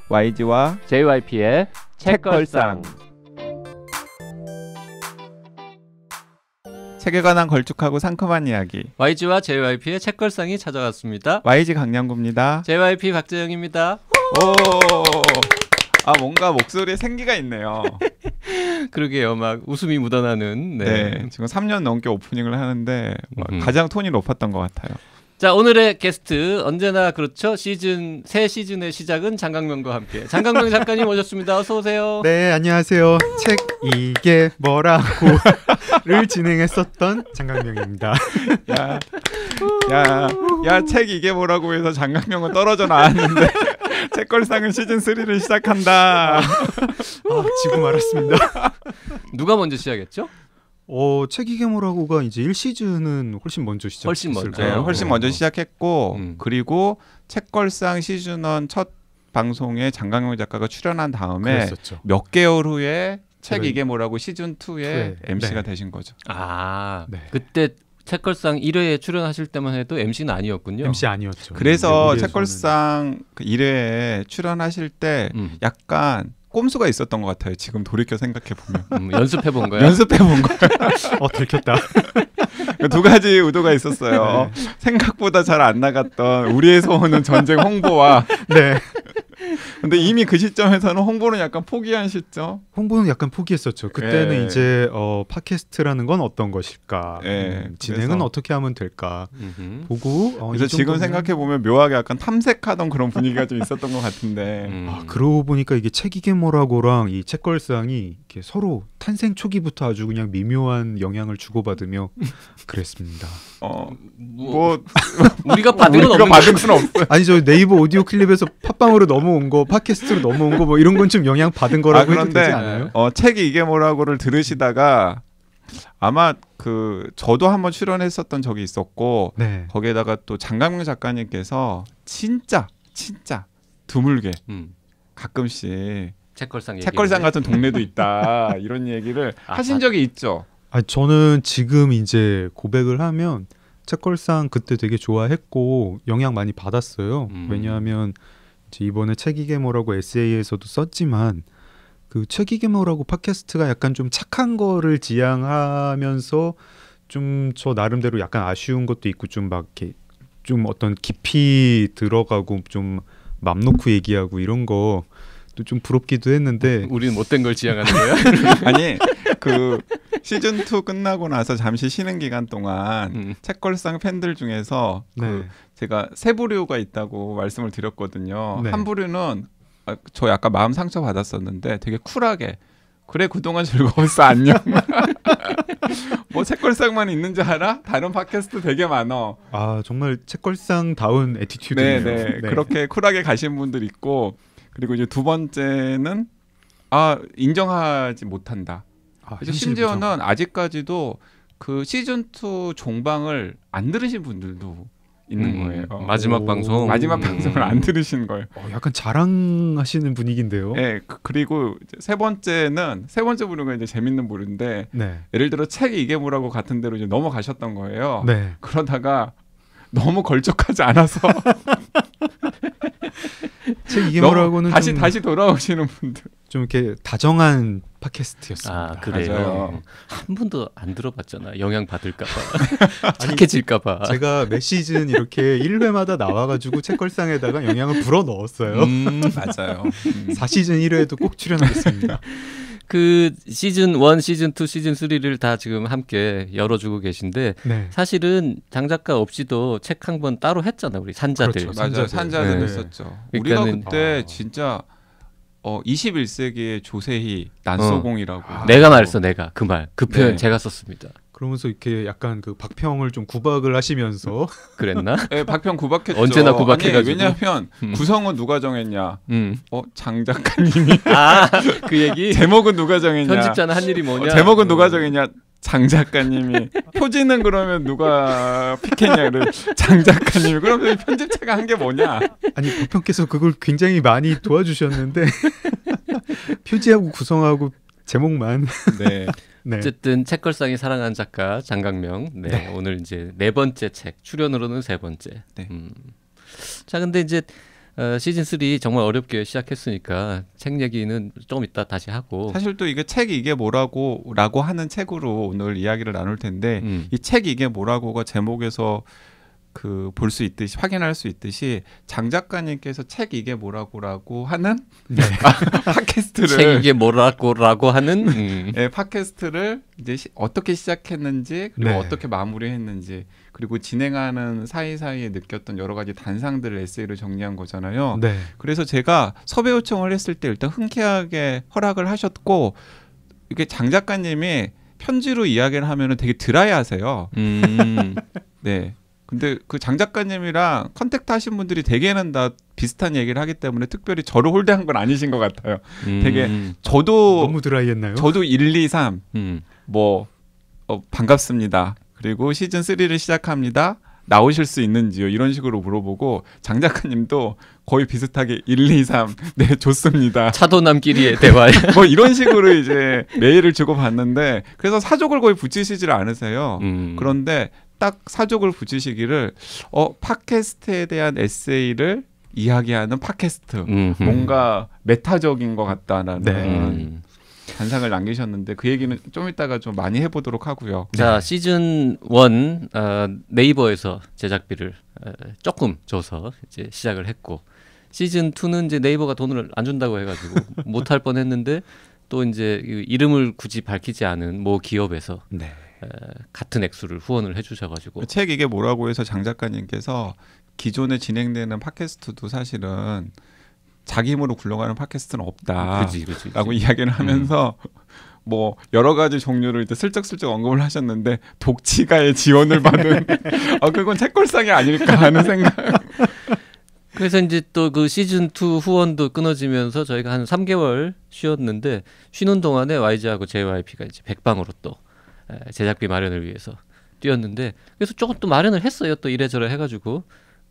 YG와 JYP의 책걸상. 책에 관한 걸쭉하고 상큼한 이야기. YG와 JYP의 책걸상이 찾아왔습니다. YG 강량구입니다. JYP 박재영입니다. 오, 뭔가 목소리에 생기가 있네요. 그러게요, 막 웃음이 묻어나는. 네, 지금 3년 넘게 오프닝을 하는데 가장 톤이 높았던 것 같아요. 자, 오늘의 게스트 언제나 그렇죠. 새 시즌의 시작은 장강명과 함께. 장강명 작가님 오셨습니다. 어서 오세요. 네, 안녕하세요. 책 이게 뭐라고를 진행했었던 장강명입니다. 야, 책 이게 뭐라고 해서 장강명은 떨어져 나왔는데 책걸상은 시즌 3를 시작한다. 지고 말았습니다. 누가 먼저 시작했죠? 책 이게 뭐라고가 이제 1시즌은 훨씬 먼저 시작했어요. 훨씬 먼저 시작했고 그리고 책걸상 시즌 1 첫 방송에 장강명 작가가 출연한 다음에 그랬었죠. 몇 개월 후에 책 이게 뭐라고 시즌 2의 MC가 네. 되신 거죠. 네. 그때 책걸상 1회에 출연하실 때만 해도 MC는 아니었군요. MC 아니었죠. 그래서 네, 책걸상 1회에 출연하실 때 약간 꼼수가 있었던 것 같아요. 지금 돌이켜 생각해 보면 연습해 본 거예요. 연습해 본 거예요. 들켰다. 두 가지 의도가 있었어요. 네. 생각보다 잘 안 나갔던 우리의 소원은 전쟁 홍보와 네. 근데 이미 그 시점에서는 홍보는 약간 포기한 시점. 홍보는 약간 포기했었죠. 그때는 이제 팟캐스트라는 건 어떤 것일까, 진행은 그래서, 어떻게 하면 될까 보고. 그래서 지금 생각해 보면 묘하게 약간 탐색하던 그런 분위기가 좀 있었던 것 같은데. 그러고 보니까 이게 책 이게 뭐라고랑 이 책걸상이 이렇게 서로 탄생 초기부터 아주 그냥 미묘한 영향을 주고받으며 그랬습니다. 우리가 받은 건 우리가 받을 수는 없어요. 아니 저 네이버 오디오 클립에서 팟빵으로 넘어온 거, 팟캐스트로 넘어온 거 뭐 이런 건 좀 영향 받은 거라고 해도 되지 않아요? 책이 이게 뭐라고를 들으시다가 아마 저도 한번 출연했었던 적이 있었고 거기에다가 또 장강명 작가님께서 진짜 드물게 가끔씩 책걸상 같은 동네도 있다 이런 얘기를 하신 적이 있죠. 저는 지금 이제 고백을 하면 책걸상 그때 되게 좋아했고 영향 많이 받았어요. 왜냐하면 이제 이번에 책 이게 뭐라고 에세이에서도 썼지만 그 책 이게 뭐라고 팟캐스트가 약간 좀 착한 거를 지향하면서 좀 저 나름대로 약간 아쉬운 것도 있고 좀 막 이렇게 좀 어떤 깊이 들어가고 좀 맘 놓고 얘기하고 이런 거 또 좀 부럽기도 했는데. 우리는 못된 걸 지향하는 거야? 아니 시즌 2 끝나고 나서 잠시 쉬는 기간 동안 책걸상 팬들 중에서 제가 세 부류가 있다고 말씀을 드렸거든요. 한 부류는 저 약간 마음 상처 받았었는데 되게 쿨하게 그래 그동안 즐거웠어 안녕. 뭐 책걸상만 있는 줄 알아? 다른 팟캐스트 되게 많어. 정말 책걸상다운 애티튜드네요. 네. 그렇게 쿨하게 가신 분들 있고 그리고 이제 두 번째는 인정하지 못한다. 심지어는 아직까지도 그 시즌 2 종방을 안 들으신 분들도 있는 거예요. 마지막 방송을 안 들으신 거예요. 약간 자랑하시는 분위기인데요. 네, 그리고 세 번째 부류가 이제 재밌는 부류인데 예를 들어 책이 이게 뭐라고 같은 데로 이제 넘어가셨던 거예요. 그러다가 너무 걸쭉하지 않아서 책 이게 뭐라고는 다시 돌아오시는 분들. 좀 이렇게 다정한 팟캐스트였습니다. 그래요. 한 번도 안 들어봤잖아. 영향 받을까봐. 착해질까봐. 제가 몇 시즌 이렇게 1회마다 나와가지고 책걸상에다가 영향을 불어 넣었어요. 맞아요. 4시즌 1회에도 꼭 출연하겠습니다. 그 시즌 1, 시즌 2, 시즌 3를 다 지금 함께 열어주고 계신데 사실은 장 작가 없이도 책 한 번 따로 했잖아. 우리 산자들. 그렇죠. 맞아요. 산자들 했었죠. 우리가 그때 진짜 21세기의 조세희 난소공이라고. 내가 말했어. 내가 그 말. 그 표현 제가 썼습니다. 그러면서 이렇게 약간 그 박평을 좀 구박을 하시면서 그랬나? 네, 박평 구박했죠. 언제나 구박해가지고. 왜냐하면 구성은 누가 정했냐? 장 작가님이. 그 얘기? 제목은 누가 정했냐? 편집자는 한 일이 뭐냐? 제목은 누가 정했냐? 장 작가님이. 표지는 그러면 누가 픽했냐? 장 작가님이. 그러면 편집자가 한 게 뭐냐? 아니 박평께서 그걸 굉장히 많이 도와주셨는데 표지하고 구성하고 제목만. 어쨌든 책걸상이 사랑하는 작가 장강명. 오늘 이제 네 번째 책, 출연으로는 세 번째. 자, 근데 이제 시즌 3 정말 어렵게 시작했으니까 책 얘기는 조금 이따 다시 하고. 사실 또 이게 책 이게 뭐라고라고 하는 책으로 오늘 이야기를 나눌 텐데 이 책 이게 뭐라고가 제목에서 그 볼 수 있듯이 확인할 수 있듯이 장 작가님께서 책 이게 뭐라고라고 하는 팟캐스트를 책 이게 뭐라고라고 하는 네, 팟캐스트를 이제 어떻게 시작했는지 그리고 네. 어떻게 마무리했는지 그리고 진행하는 사이사이에 느꼈던 여러 가지 단상들을 에세이로 정리한 거잖아요. 네. 그래서 제가 섭외 요청을 했을 때 일단 흔쾌하게 허락을 하셨고 이게 장 작가님이 편지로 이야기를 하면은 되게 드라이하세요. 네. 근데 그 장 작가님이랑 컨택트 하신 분들이 대개는 다 비슷한 얘기를 하기 때문에 특별히 저를 홀대한 건 아니신 것 같아요. 되게 저도 너무 드라이했나요? 저도 1, 2, 3 뭐 반갑습니다. 그리고 시즌 3를 시작합니다. 나오실 수 있는지요? 이런 식으로 물어보고 장 작가님도 거의 비슷하게 1, 2, 3 네 좋습니다. 차도남끼리의 대화. 뭐 이런 식으로 이제 메일을 주고받는데 그래서 사족을 거의 붙이시질 않으세요. 그런데 딱 사족을 붙이시기를 팟캐스트에 대한 에세이를 이야기하는 팟캐스트 뭔가 메타적인 것 같다라는 단상을 남기셨는데 그 얘기는 좀 이따가 좀 많이 해보도록 하고요. 자 시즌 1 네이버에서 제작비를 조금 줘서 이제 시작을 했고 시즌 2는 이제 네이버가 돈을 안 준다고 해가지고 못할 뻔했는데 또 이제 이름을 굳이 밝히지 않은 모 기업에서 네. 같은 액수를 후원을 해주셔가지고 그 책 이게 뭐라고 해서 장 작가님께서 기존에 진행되는 팟캐스트도 사실은 자기 힘으로 굴러가는 팟캐스트는 없다라고 이야기를 하면서 뭐 여러 가지 종류를 이제 슬쩍슬쩍 언급을 하셨는데 독치가의 지원을 받은 그건 책걸상이 아닐까 하는 생각. 그래서 이제 또 그 시즌 2 후원도 끊어지면서 저희가 한 3개월 쉬었는데 쉬는 동안에 YG하고 JYP가 이제 백방으로 또 제작비 마련을 위해서 뛰었는데 그래서 조금 또 마련을 했어요. 또 이래저래 해가지고.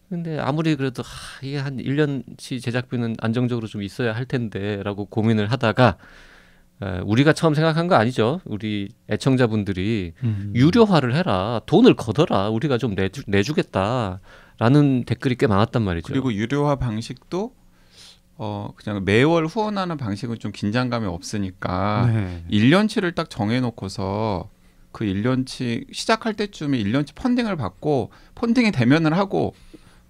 근데 아무리 그래도 이게 한 1년치 제작비는 안정적으로 좀 있어야 할 텐데라고 고민을 하다가 우리가 처음 생각한 거 아니죠. 우리 애청자분들이 유료화를 해라. 돈을 걷어라. 우리가 좀 내주겠다라는 댓글이 꽤 많았단 말이죠. 그리고 유료화 방식도 그냥 매월 후원하는 방식은 좀 긴장감이 없으니까 1년치를 딱 정해놓고서 그 1년치 시작할 때쯤에 1년치 펀딩을 받고 펀딩이 되면은 하고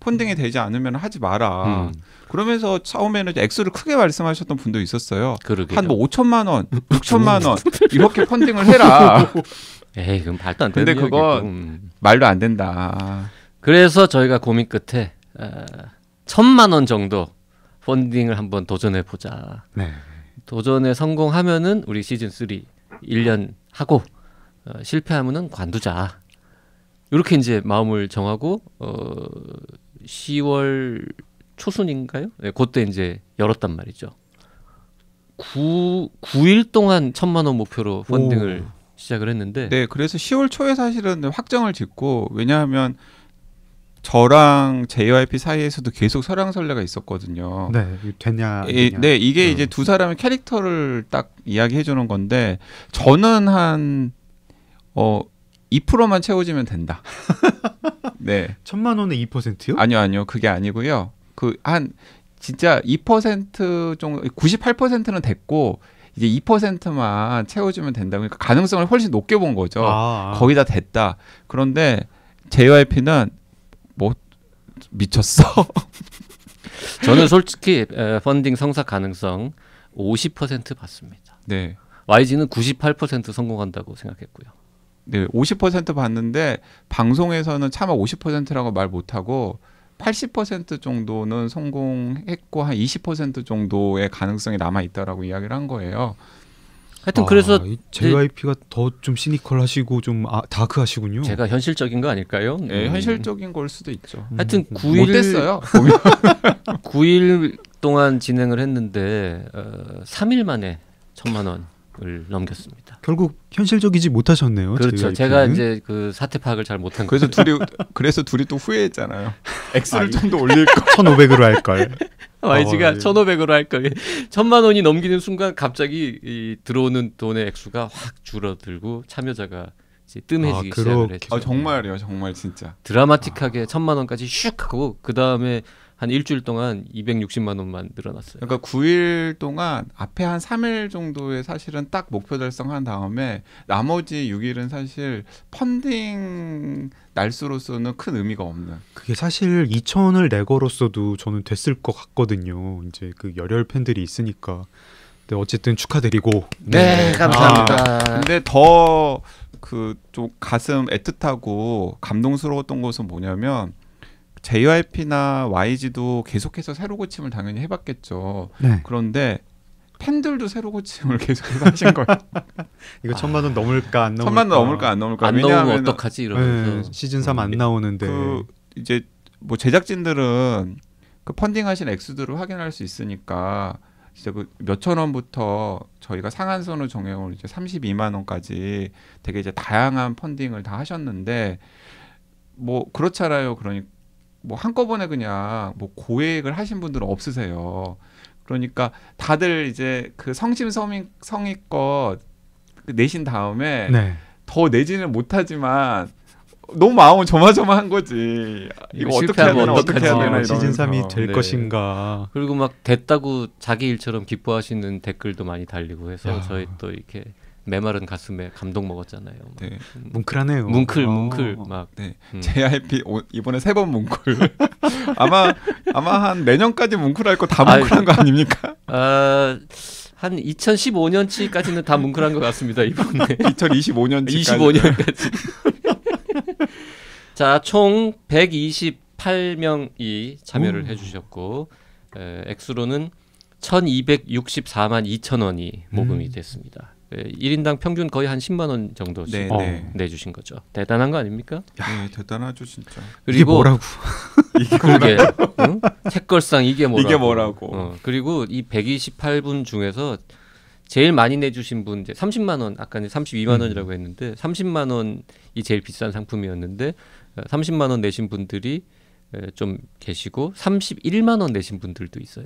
펀딩이 되지 않으면 하지 마라. 그러면서 처음에는 액수를 크게 말씀하셨던 분도 있었어요. 한 뭐 5천만 원, 6천만 원 이렇게 펀딩을 해라. 에이 그럼 말도 안 되는 근데 그건 말도 안 된다. 그래서 저희가 고민 끝에 1,000만 원 정도 펀딩을 한번 도전해 보자. 네. 도전에 성공하면은 우리 시즌 3 1년 하고 실패하면은 관두자. 이렇게 이제 마음을 정하고 10월 초순인가요? 네, 그때 이제 열었단 말이죠. 9일 동안 1,000만 원 목표로 펀딩을 시작을 했는데 네, 그래서 10월 초에 사실은 확정을 짓고 왜냐하면 저랑 JYP 사이에서도 계속 설왕설래가 있었거든요. 네, 되냐? 네, 이게 이제 두 사람의 캐릭터를 딱 이야기해 주는 건데 저는 한 2%만 채워지면 된다. 네. 1,000만 원에 2%요? 아니요. 그게 아니고요. 그 한 진짜 2% 정도 98%는 됐고 이제 2%만 채워주면 된다. 그러니까 가능성을 훨씬 높게 본 거죠. 거의 다 됐다. 그런데 JYP는 뭐 미쳤어. 저는 솔직히 펀딩 성사 가능성 50% 봤습니다. 네. YG는 98% 성공한다고 생각했고요. 네, 50% 봤는데 방송에서는 차마 50%라고 말 못하고 80% 정도는 성공했고 한 20% 정도의 가능성이 남아 있다라고 이야기를 한 거예요. 하여튼 그래서 JYP가 더 좀 시니컬하시고 좀 다크하시군요. 제가 현실적인 거 아닐까요? 네, 현실적인 걸 수도 있죠. 하여튼 9일 못 됐어요. 9일 동안 진행을 했는데 3일 만에 1,000만 원을 넘겼습니다. 결국 현실적이지 못하셨네요. 그렇죠. JYP는. 제가 이제 그 사태 파악을 잘 못한 거예요. 그래서 둘이 또 후회했잖아요. 액수를 좀 더 올릴 거. 1,500으로 할 걸. YG가 1,500으로 할 걸. 1,000만 원이 넘기는 순간 갑자기 이 들어오는 돈의 액수가 확 줄어들고 참여자가 이제 뜸해지기 시작을 했죠. 정말요, 정말 진짜 드라마틱하게 1,000만 원까지 슉 하고 그 다음에 한 일주일 동안 260만 원만 늘어났어요. 그러니까 9일 동안 앞에 한 3일 정도에 사실은 딱 목표 달성한 다음에 나머지 6일은 사실 펀딩 날수로서는 큰 의미가 없는. 그게 사실 2천을 내걸었어도 저는 됐을 것 같거든요. 이제 그 열혈 팬들이 있으니까. 근데 어쨌든 축하드리고. 네, 감사합니다. 근데 더 그 좀 가슴 애틋하고 감동스러웠던 것은 뭐냐면 JYP나 YG도 계속해서 새로 고침을 당연히 해봤겠죠. 네. 그런데 팬들도 새로 고침을 계속해서 하신 거예요. 이거 1,000만 원 넘을까 안 넘을까? 1,000만 원 넘을까 안 넘을까? 안 넘으면 어떡하지 이러면서. 네, 시즌 3 안 나오는데. 이제 뭐 제작진들은 그 펀딩하신 액수들을 확인할 수 있으니까 진짜 그 몇천 원부터 저희가 상한선을 정해온 이제 32만 원까지 되게 이제 다양한 펀딩을 다 하셨는데 뭐 그렇잖아요. 그러니까 뭐 한꺼번에 그냥 뭐 고액을 하신 분들은 없으세요. 그러니까 다들 이제 그 성심성의껏 내신 다음에 네. 더 내지는 못하지만 너무 마음은 조마조마한 거지. 이거 어떻게 해야 되나 어떻게 해야 되나 이러면서. 시즌 3이 될 네. 것인가. 그리고 막 됐다고 자기 일처럼 기뻐하시는 댓글도 많이 달리고 해서 야. 저희 또 이렇게 메마른 가슴에 감동 먹었잖아요. 네. 뭉클하네요. 뭉클 막. 네. JYP 이번에 3번 뭉클. 아마 한 내년까지 뭉클할 거 다 뭉클한 거 아닙니까? 한 2015년치까지는 다 뭉클한 것 같습니다. 이번에 2025년까지. 25년까지. 자, 총 128명이 참여를 해주셨고 액수로는 1,264만 2천 원이 모금이 됐습니다. 1인당 평균 거의 한 10만 원 정도씩 내주신 거죠. 대단한 거 아닙니까? 네, 대단하죠 진짜. 이게 뭐라고? 그게 응? 책걸상 이게 뭐라고? 이게 뭐라고? 그리고 이 128분 중에서 제일 많이 내주신 분 이제 30만 원, 아까 이제 32만 원이라고 했는데 30만 원이 제일 비싼 상품이었는데 30만 원 내신 분들이 좀 계시고 31만 원 내신 분들도 있어요.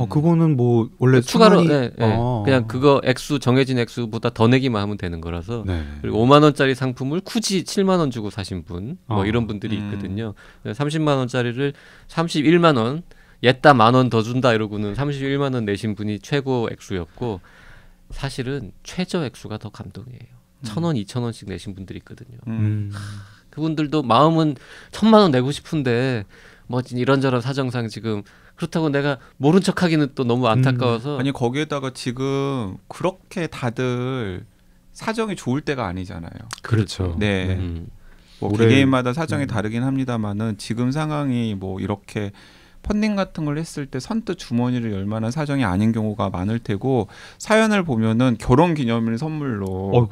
그거는 뭐 원래 추가로 그냥 그거 액수 정해진 액수보다 더 내기만 하면 되는 거라서. 네. 그리고 5만 원짜리 상품을 굳이 7만 원 주고 사신 분 뭐 이런 분들이 있거든요. 30만 원짜리를 31만 원 옛다 만 원 더 준다 이러고는 31만 원 내신 분이 최고 액수였고 사실은 최저 액수가 더 감동이에요. 1,000원, 2,000원씩 내신 분들이 있거든요. 그분들도 마음은 1,000만 원 내고 싶은데 뭐 이런저런 사정상 지금 그렇다고 내가 모른 척하기는 또 너무 안타까워서. 아니 거기에다가 지금 그렇게 다들 사정이 좋을 때가 아니잖아요. 그렇죠. 네. 뭐 개개인마다 사정이 다르긴 합니다만은 지금 상황이 뭐 이렇게 펀딩 같은 걸 했을 때 선뜻 주머니를 열 만한 사정이 아닌 경우가 많을 테고 사연을 보면은 결혼기념일 선물로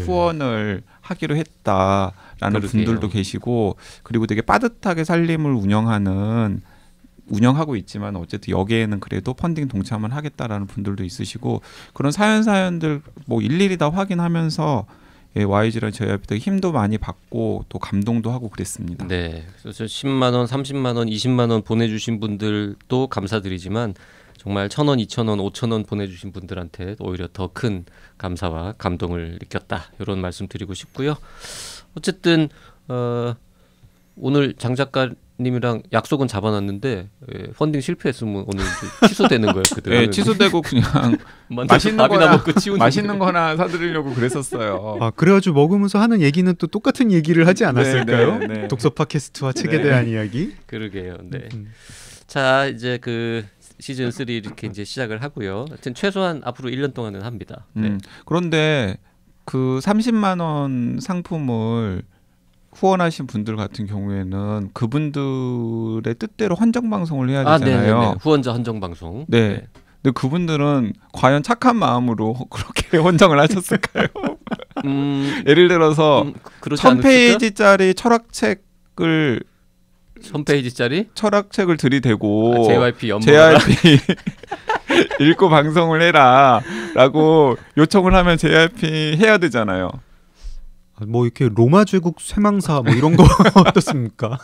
후원을 하기로 했다라는 분들도 계시고 그리고 되게 빠듯하게 살림을 운영하고 있지만 어쨌든 여기에는 그래도 펀딩 동참을 하겠다라는 분들도 있으시고 그런 사연들 뭐 일일이 다 확인하면서 YG랑 JYP도 힘도 많이 받고 또 감동도 하고 그랬습니다. 네, 그래서 10만 원, 30만 원, 20만 원 보내주신 분들도 감사드리지만 정말 1,000원, 2,000원, 5,000원 보내주신 분들한테 오히려 더 큰 감사와 감동을 느꼈다 이런 말씀 드리고 싶고요. 어쨌든 오늘 장 작가님이랑 약속은 잡아놨는데 펀딩 실패했으면 오늘 취소되는 거였거든요. 네, 취소되고 그냥 맛있는 거 하나 사드리려고 그랬었어요. 그래가지고 먹으면서 하는 얘기는 또 똑같은 얘기를 하지 않았을까요? 네. 독서 팟캐스트와 책에 대한 이야기. 그러게요. 네. 자, 이제 그 시즌 3 이렇게 이제 시작을 하고요. 하여튼 최소한 앞으로 1년 동안은 합니다. 네. 그런데 그 30만 원 상품을 후원하신 분들 같은 경우에는 그분들의 뜻대로 헌정 방송을 해야 되잖아요. 네네네. 후원자 헌정 방송. 네. 근데 그분들은 과연 착한 마음으로 그렇게 헌정을 하셨을까요? 예를 들어서 1000페이지짜리 철학책을 1000페이지짜리 들이대고 JYP 읽고 방송을 해라라고 요청을 하면 JYP 해야 되잖아요. 뭐 이렇게 로마 제국 쇠망사 뭐 이런 거 어떻습니까?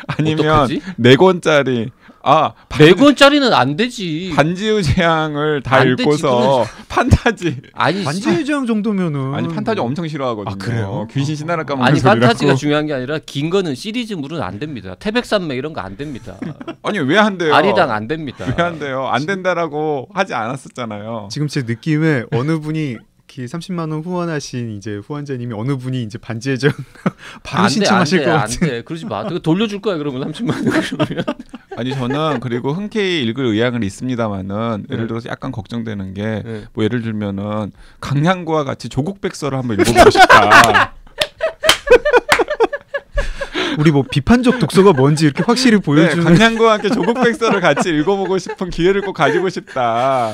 아니면 어떡하지? 4권짜리 아 100원짜리는 안 되지. 반지의 제왕을 다 안 읽고서 판타지. 아니 반지의 제왕 정도면은 아니 판타지 엄청 싫어하거든요. 아, 그래요? 귀신 신나라 까먹는 아니 소리라고. 판타지가 중요한 게 아니라 긴 거는 시리즈물은 안 됩니다. 태백산맥 이런 거 안 됩니다. 아니 왜 안 돼요? 아리랑 안 됩니다. 왜 안 돼요? 안 된다라고 하지 않았었잖아요. 지금 제 느낌에 어느 분이 30만 원 후원하신 이제 후원자님이 어느 분이 이제 반지의 제왕 바로 신청하실 것 같은. 안 돼. 그러지 마. 그거 돌려줄 거야 그러면 30만 원 그러면. 아니 저는 그리고 흔쾌히 읽을 의향은 있습니다만은 예를 들어서 약간 걱정되는 게 뭐 예를 들면은 강량구와 같이 조국백서를 한번 읽어보고 싶다. 우리 뭐 비판적 독서가 뭔지 이렇게 확실히 보여주는. 강량구와 함께 조국백서를 같이 읽어보고 싶은 기회를 꼭 가지고 싶다.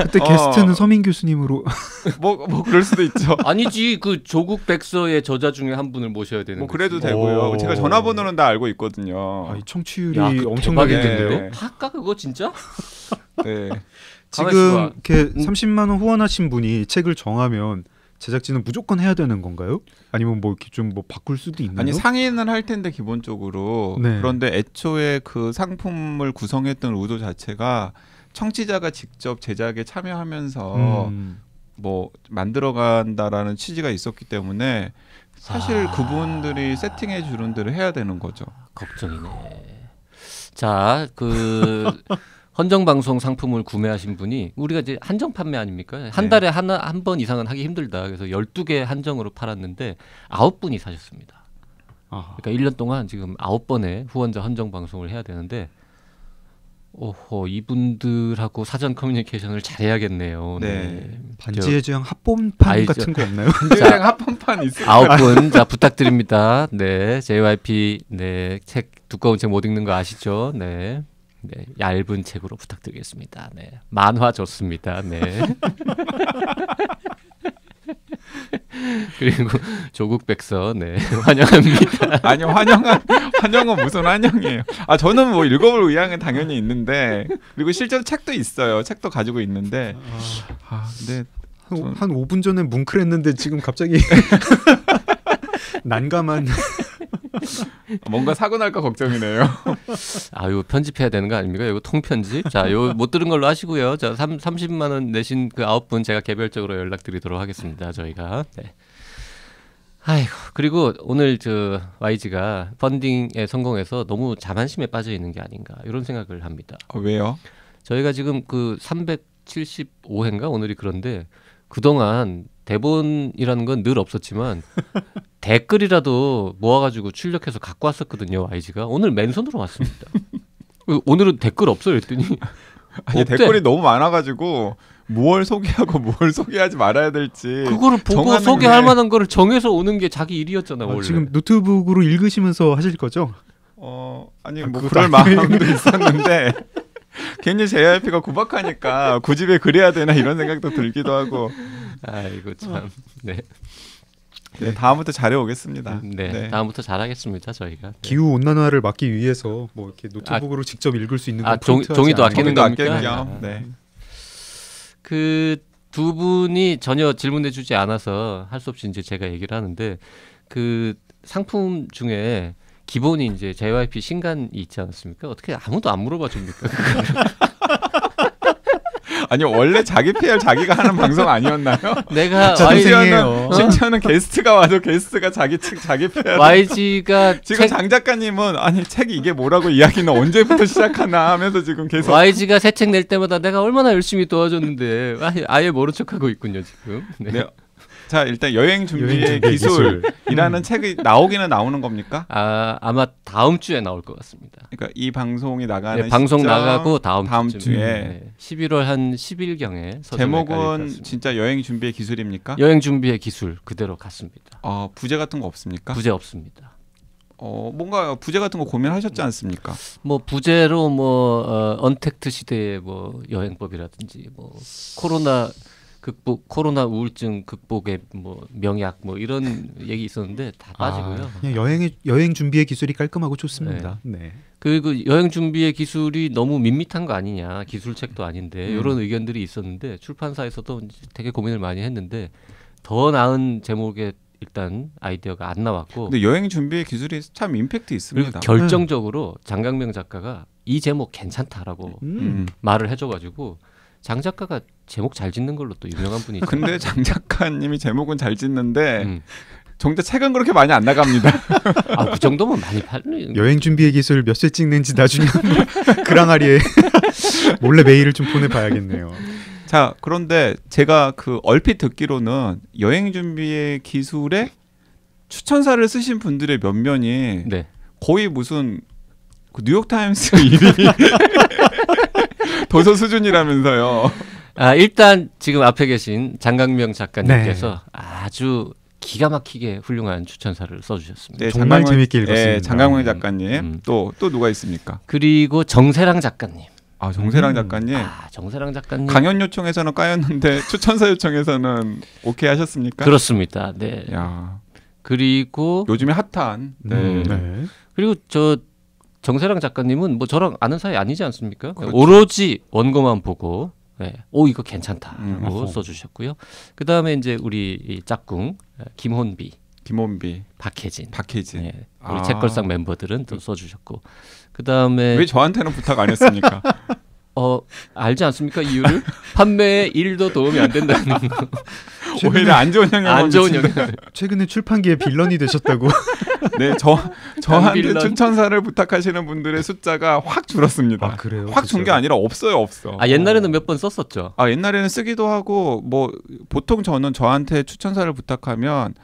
그때 게스트는 서민 교수님으로. 뭐 그럴 수도 있죠. 아니지 그 조국 백서의 저자 중에 한 분을 모셔야 되는. 뭐 그래도 거지. 되고요. 제가 전화번호는 다 알고 있거든요. 아, 이 청취율이 야, 그 엄청나겠는데요. 네. 할까 그거 진짜? 네. 지금 이렇게 30만 원 후원하신 분이 책을 정하면 제작진은 무조건 해야 되는 건가요? 아니면 뭐 이렇게 좀 뭐 바꿀 수도 있나요? 아니 상의는 할 텐데 기본적으로. 네. 그런데 애초에 그 상품을 구성했던 의도 자체가 청취자가 직접 제작에 참여하면서 뭐 만들어간다라는 취지가 있었기 때문에 사실 그분들이 세팅해 주는 대로 해야 되는 거죠. 걱정이네. 자, 그 헌정방송 상품을 구매하신 분이 우리가 이제 한정 판매 아닙니까? 한 달에 한 번 이상은 하기 힘들다. 그래서 12개 한정으로 팔았는데 9분이 사셨습니다. 그러니까 1년 동안 지금 9번의 후원자 헌정방송을 해야 되는데 오호 이분들하고 사전 커뮤니케이션을 잘해야겠네요. 네. 반지의 제왕 합본판 같은 거 없나요? 반지의 제왕 합본판 있어요. 9분 자 부탁드립니다. 네, JYP 네, 책 두꺼운 책 못 읽는 거 아시죠? 네. 네, 얇은 책으로 부탁드리겠습니다. 네, 만화 좋습니다. 네. 그리고 조국 백서 네 환영합니다. 아니요 환영은 무슨 환영이에요. 아 저는 뭐 읽어볼 의향은 당연히 있는데 그리고 실제로 책도 있어요. 책도 가지고 있는데 근데 한 5분 전에 뭉클했는데 지금 갑자기 난감한. 뭔가 사고 날까 걱정이네요. 아, 이거 편집해야 되는 거 아닙니까? 이거 통편집. 자, 요 못 들은 걸로 하시고요. 자, 30만 원 내신 그 9분 제가 개별적으로 연락드리도록 하겠습니다. 저희가. 네. 아이고. 그리고 오늘 저 YG가 펀딩에 성공해서 너무 자만심에 빠져 있는 게 아닌가 이런 생각을 합니다. 왜요? 저희가 지금 그 375회인가 오늘이 그런데 그동안 대본이라는 건 늘 없었지만 댓글이라도 모아가지고 출력해서 갖고 왔었거든요. YG가 오늘 맨손으로 왔습니다. 오늘은 댓글 없어요 했더니 아니 없대. 댓글이 너무 많아가지고 뭘 소개하고 뭘 소개하지 말아야 될지 그거를 보고 소개할 만한 거를 정해서 오는 게 자기 일이었잖아. 원래. 지금 노트북으로 읽으시면서 하실 거죠? 아니 뭐 그럴 마음도 있었는데 괜히 JYP가 구박하니까 굳이 왜 그래야 되나 이런 생각도 들기도 하고. 아이고 참. 네. 네, 다음부터 잘해오겠습니다. 네, 다음부터 잘하겠습니다. 저희가 네. 기후 온난화를 막기 위해서 뭐 이렇게 노트북으로 직접 읽을 수 있는 건 종이도 아끼는 겁니까? 네. 그 두 분이 전혀 질문해주지 않아서 할 수 없이 이제 제가 얘기를 하는데 그 상품 중에 기본이 이제 JYP 신간이 있지 않았습니까? 어떻게 아무도 안 물어봐 줍니까? 아니 원래 자기 PR 자기가 하는 방송 아니었나요? 내가 심지어는 게스트가 와도 게스트가 자기 책 자기 PR. YG가 지금 장 작가님은 아니 책이 이게 뭐라고 이야기는 언제부터 시작하나 하면서 지금 계속 YG가 새 책 낼 때마다 내가 얼마나 열심히 도와줬는데 아예 모른 척하고 있군요 지금. 네. 자 일단 여행 준비의 기술이라는 책이 나오기는 나오는 겁니까? 아마 다음 주에 나올 것 같습니다. 그러니까 이 방송이 나가는 방송 나가고 다음 주에 네. 11월 한 10일경에 제목은 진짜 여행 준비의 기술입니까? 여행 준비의 기술 그대로 갔습니다. 부제 같은 거 없습니까? 부제 없습니다. 뭔가 부제 같은 거 고민하셨지 않습니까? 뭐 부제로 언택트 시대의 뭐 여행법이라든지 뭐 코로나 우울증 극복의 뭐 명약 뭐 이런 얘기 있었는데 다 빠지고요. 그냥 여행 준비의 기술이 깔끔하고 좋습니다. 네. 그리고 여행 준비의 기술이 너무 밋밋한 거 아니냐, 기술책도 아닌데 이런 의견들이 있었는데 출판사에서도 되게 고민을 많이 했는데 더 나은 제목의 일단 아이디어가 안 나왔고. 근데 여행 준비의 기술이 참 임팩트 있습니다. 결정적으로 장강명 작가가 이 제목 괜찮다라고 말을 해줘가지고 장 작가가 제목 잘 짓는 걸로 또 유명한 분이죠. 근데 장 작가님이 제목은 잘 짓는데 정작 책은 그렇게 많이 안 나갑니다. 아, 그 정도면 많이 팔리는. 여행 준비의 기술 몇 쇄 찍는지 나중에 그랑아리에 몰래 메일을 좀 보내봐야겠네요. 자, 그런데 제가 그 얼핏 듣기로는 여행 준비의 기술에 추천사를 쓰신 분들의 면면이 네. 거의 무슨 그 뉴욕타임스 1위 도서 수준이라면서요. 아, 일단 지금 앞에 계신 장강명 작가님께서 아주 기가 막히게 훌륭한 추천사를 써주셨습니다. 네, 정말 재밌게 읽었습니다. 네, 장강명 작가님. 또 누가 있습니까? 그리고 정세랑 작가님. 아, 정세랑 작가님. 아, 정세랑 작가님. 강연 요청에서는 까였는데 추천사 요청에서는 오케이 하셨습니까? 그렇습니다. 네. 야, 그리고 요즘에 핫한. 네. 네. 그리고 저 정세랑 작가님은 뭐 저랑 아는 사이 아니지 않습니까? 그렇죠. 오로지 원고만 보고 네. 오 이거 괜찮다라고 어허. 써주셨고요. 그 다음에 이제 우리 이 짝꿍 김혼비, 김원비, 박혜진, 박혜진. 네. 우리 아. 책걸상 멤버들은 또 써주셨고 그 다음에 왜 저한테는 부탁 안 했습니까? 알지 않습니까 이유를? 판매에 1도 도움이 안 된다는 거. 오히려 안 좋은 영향을 안 좋은 미친다. 영향. 최근에 출판계의 빌런이 되셨다고. 네, 저한테 빌런. 추천사를 부탁하시는 분들의 숫자가 확 줄었습니다. 아, 그래요? 확 준 게 아니라 없어. 아 옛날에는 몇 번 썼었죠. 아, 옛날에는 쓰기도 하고 뭐 보통 저는 저한테 추천사를 부탁하면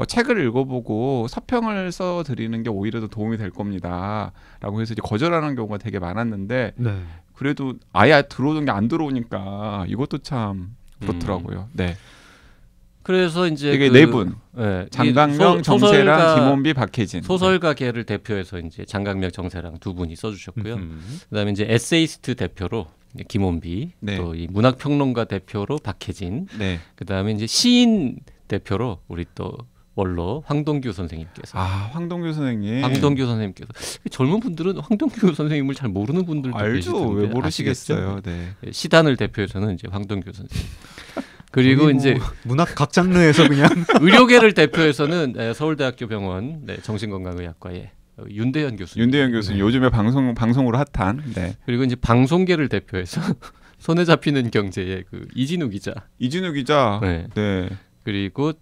책을 읽어보고 서평을 써드리는 게 오히려 더 도움이 될 겁니다라고 해서 이제 거절하는 경우가 되게 많았는데 네. 그래도 아예 들어오는 게 안 들어오니까 이것도 참 그렇더라고요. 네, 그래서 이제 이게 네 분. 네, 장강명, 정세랑, 김원비, 박혜진. 소설가계를 대표해서 이제 장강명, 정세랑 두 분이 써주셨고요. 그다음에 이제 에세이스트 대표로 김원비, 네. 또 이 문학평론가 대표로 박혜진, 네. 그다음에 이제 시인 대표로 우리 또 원로 황동규 선생님께서. 아, 황동규 선생님. 황동규 선생님께서 젊은 분들은 황동규 선생님을 잘 모르는 분들도 알죠. 계시던데 왜 모르시겠어요. 아시겠죠? 네. 시단을 대표해서는 이제 황동규 선생님. 그리고 거의 뭐 이제 문학 각 장르에서 그냥 의료계를 대표해서는 서울대학교 병원 정신건강의학과의 윤대현 교수님. 윤대현 교수님 요즘에 방송으로 핫한. 네. 그리고 이제 방송계를 대표해서 손에 잡히는 경제의 그 이진우 기자. 이진우 기자. 네. 네. 그리고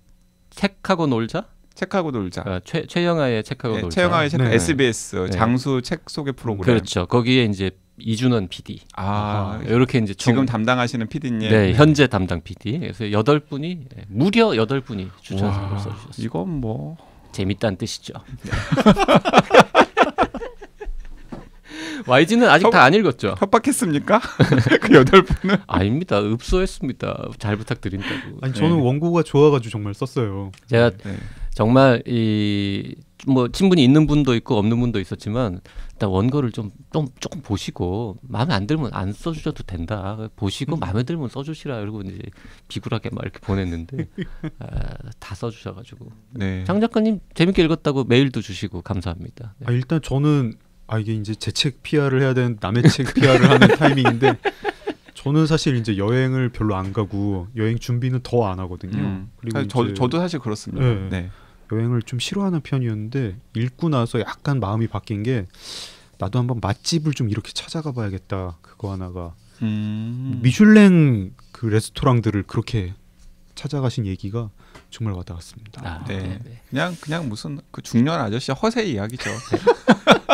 책하고 놀자. 책하고 놀자. 최영아의 책하고 네, 놀자. 최영아의 책 네. SBS 네. 장수 책 소개 프로그램. 그렇죠. 거기에 이제 이준원 PD. 아, 이렇게 이제 지금 담당하시는 PD님. 네, 현재 담당 PD. 그래서 8분이 무려 8분이 추천사를 와, 써주셨어요. 이건 뭐 재밌다는 뜻이죠. YG는 아직 다 안 읽었죠? 협박했습니까? 그 8분은? 아닙니다. 읍소했습니다. 잘 부탁드린다고. 아니 저는 네. 원고가 좋아가지고 정말 썼어요. 제가 네. 정말 이 뭐 친분이 있는 분도 있고 없는 분도 있었지만 일단 원고를 좀 조금 보시고 마음에 안 들면 안 써주셔도 된다. 보시고 마음에 들면 써주시라. 그리고 이제 비굴하게 막 이렇게 보냈는데 다 써주셔가지고 네. 장 작가님 재밌게 읽었다고 메일도 주시고 감사합니다. 네. 일단 저는 이게 이제 제 책 PR을 해야 되는 남의 책 PR을 하는 타이밍인데 저는 사실 이제 여행을 별로 안 가고 여행 준비는 더 안 하거든요. 그리고 사실 저도 사실 그렇습니다. 네. 네. 여행을 좀 싫어하는 편이었는데 읽고 나서 약간 마음이 바뀐 게 나도 한번 맛집을 좀 이렇게 찾아가 봐야겠다. 그거 하나가 미슐랭 그 레스토랑들을 그렇게 찾아가신 얘기가 정말 와닿았습니다. 네. 그냥 무슨 그 중년 아저씨 허세 이야기죠.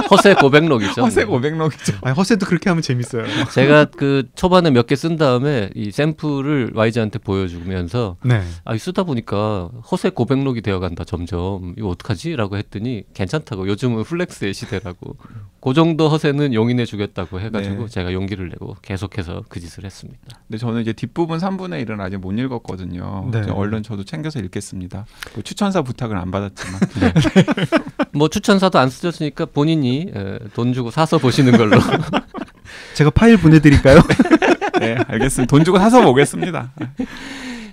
허세 고백록이죠. 허세 고백록이죠. 아니, 허세도 그렇게 하면 재밌어요. 제가 그 초반에 몇 개 쓴 다음에 이 샘플을 YG한테 보여주면서 네. 쓰다 보니까 허세 고백록이 되어간다 점점. 이거 어떡하지?라고 했더니 괜찮다고. 요즘은 플렉스의 시대라고. 그 정도 허세는 용인해 주겠다고 해가지고 네. 제가 용기를 내고 계속해서 그 짓을 했습니다. 근데 저는 이제 뒷부분 3분의 1은 아직 못 읽었거든요. 네. 얼른 저도 챙겨서 읽겠습니다. 뭐 추천사 부탁은 안 받았지만. 뭐 추천사도 안 쓰셨으니까 본인이 돈 주고 사서 보시는 걸로. 제가 파일 보내드릴까요? 네, 알겠습니다. 돈 주고 사서 보겠습니다.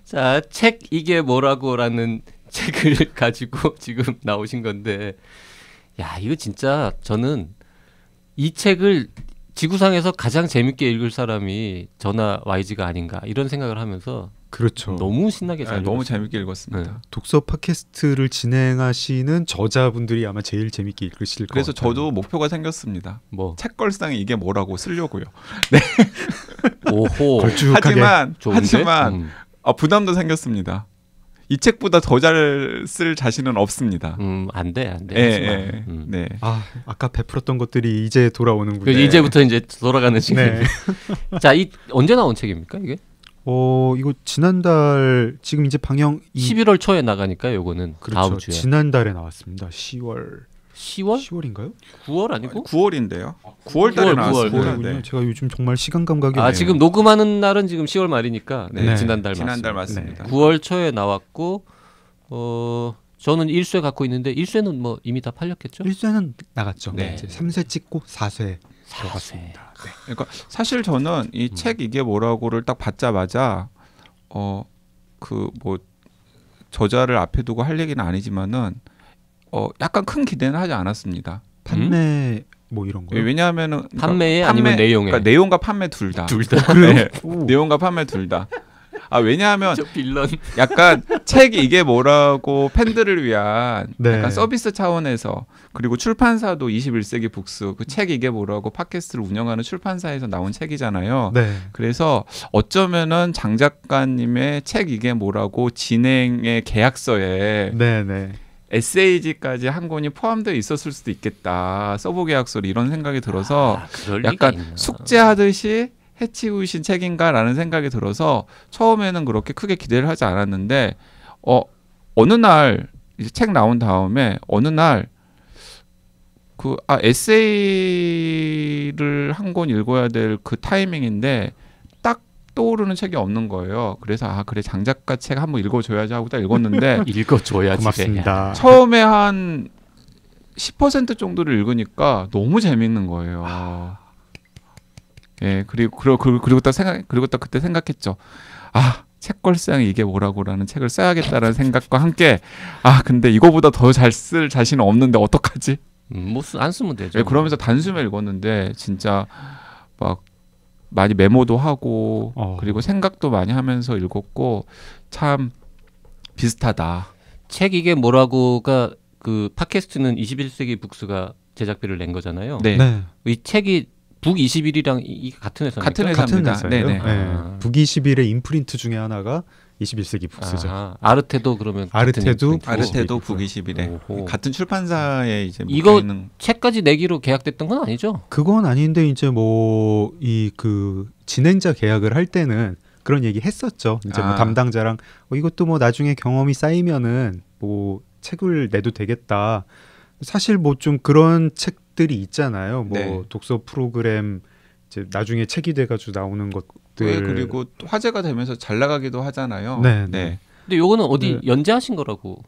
자, 책 이게 뭐라고라는 책을 가지고 지금 나오신 건데, 야, 이거 진짜 저는 이 책을 지구상에서 가장 재밌게 읽을 사람이 저나 YG가 아닌가 이런 생각을 하면서 그렇죠. 너무 신나게 잘 너무 재밌게 읽었습니다. 네. 독서 팟캐스트를 진행하시는 저자분들이 아마 제일 재밌게 읽으실 것 그래서 같아요. 저도 목표가 생겼습니다. 뭐 책걸상에 이게 뭐라고 쓰려고요. 오호 걸쭉하게. 하지만 부담도 생겼습니다. 이 책보다 더 잘 쓸 자신은 없습니다. 안돼 예. 네. 아까 베풀었던 것들이 이제 돌아오는군요. 이제부터 이제 돌아가는 시간. 네. 자, 언제 나온 책입니까 이게? 이거 지난달 지금 이제 방영 11월 초에 나가니까 요거는 그렇죠. 다음 주에. 지난달에 나왔습니다. 10월. 10월? 9월 아니고? 9월인데요. 9월 달에 9월, 나왔습니다. 9월이군요. 네. 제가 요즘 정말 시간 감각이 지금 녹음하는 날은 지금 10월 말이니까 네. 지난달 맞습니다. 9월 초에 나왔고 저는 1쇄 갖고 있는데 1쇄는 뭐 이미 다 팔렸겠죠? 1쇄는 나갔죠. 네. 이제 3쇄 찍고 4쇄 들어갔습니다. 네. 그러니까 사실 저는 이 책 이게 뭐라고를 딱 받자마자 그 뭐 저자를 앞에 두고 할 얘기는 아니지만은 약간 큰 기대는 하지 않았습니다. 판매 뭐 이런 거요? 왜냐하면은 판매에 아니면 내용에? 그러니까 내용과 판매 둘 다. 그래요? 내용과 판매 둘 다. 왜냐하면 저 빌런. 약간 책 이게 뭐라고 팬들을 위한 네. 약간 서비스 차원에서 그리고 출판사도 21세기 북스 그 책 이게 뭐라고 팟캐스트를 운영하는 출판사에서 나온 책이잖아요. 네. 그래서 어쩌면은 장 작가님의 책 이게 뭐라고 진행의 계약서에 네. 에세이지까지 한 권이 포함되어 있었을 수도 있겠다. 서브 계약서로 이런 생각이 들어서 약간 숙제하듯이 해치우신 책인가라는 생각이 들어서 처음에는 그렇게 크게 기대를 하지 않았는데 어느 날 이제 책 나온 다음에 어느 날 에세이를 한 권 읽어야 될 그 타이밍인데 딱 떠오르는 책이 없는 거예요. 그래서 그래 장 작가 책 한번 읽어줘야지 하고 딱 읽었는데 읽어줘야지. 고맙습니다. 처음에 한 10% 정도를 읽으니까 너무 재밌는 거예요. 예, 그리고 딱 그때 생각했죠. 책걸상 이게 뭐라고라는 책을 써야겠다라는 생각과 함께 근데 이거보다 더 잘 쓸 자신은 없는데 어떡하지? 뭐 안 쓰면 되죠. 예, 그러면서 단숨에 읽었는데 진짜 막 많이 메모도 하고 그리고 생각도 많이 하면서 읽었고 참 비슷하다. 책 이게 뭐라고가 그 팟캐스트는 21세기 북스가 제작비를 낸 거잖아요. 네. 이 책이 북21이랑 같은 회사입니까? 같은 회사입니다. 네네. 북21의 임프린트 중에 하나가 21세기 북스죠. 아르테도 그러면 아르테도 북21에 같은 출판사에 이제 이거 있는... 책까지 내기로 계약됐던 건 아니죠? 그건 아닌데 이제 뭐 그 진행자 계약을 할 때는 그런 얘기 했었죠. 이제 뭐 담당자랑 이것도 뭐 나중에 경험이 쌓이면은 뭐 책을 내도 되겠다. 사실 뭐 좀 그런 책들이 있잖아요. 뭐 독서 프로그램 이제 나중에 책이 돼가지고 나오는 것들. 그리고 또 화제가 되면서 잘 나가기도 하잖아요. 네. 근데 요거는 어디 연재하신 거라고?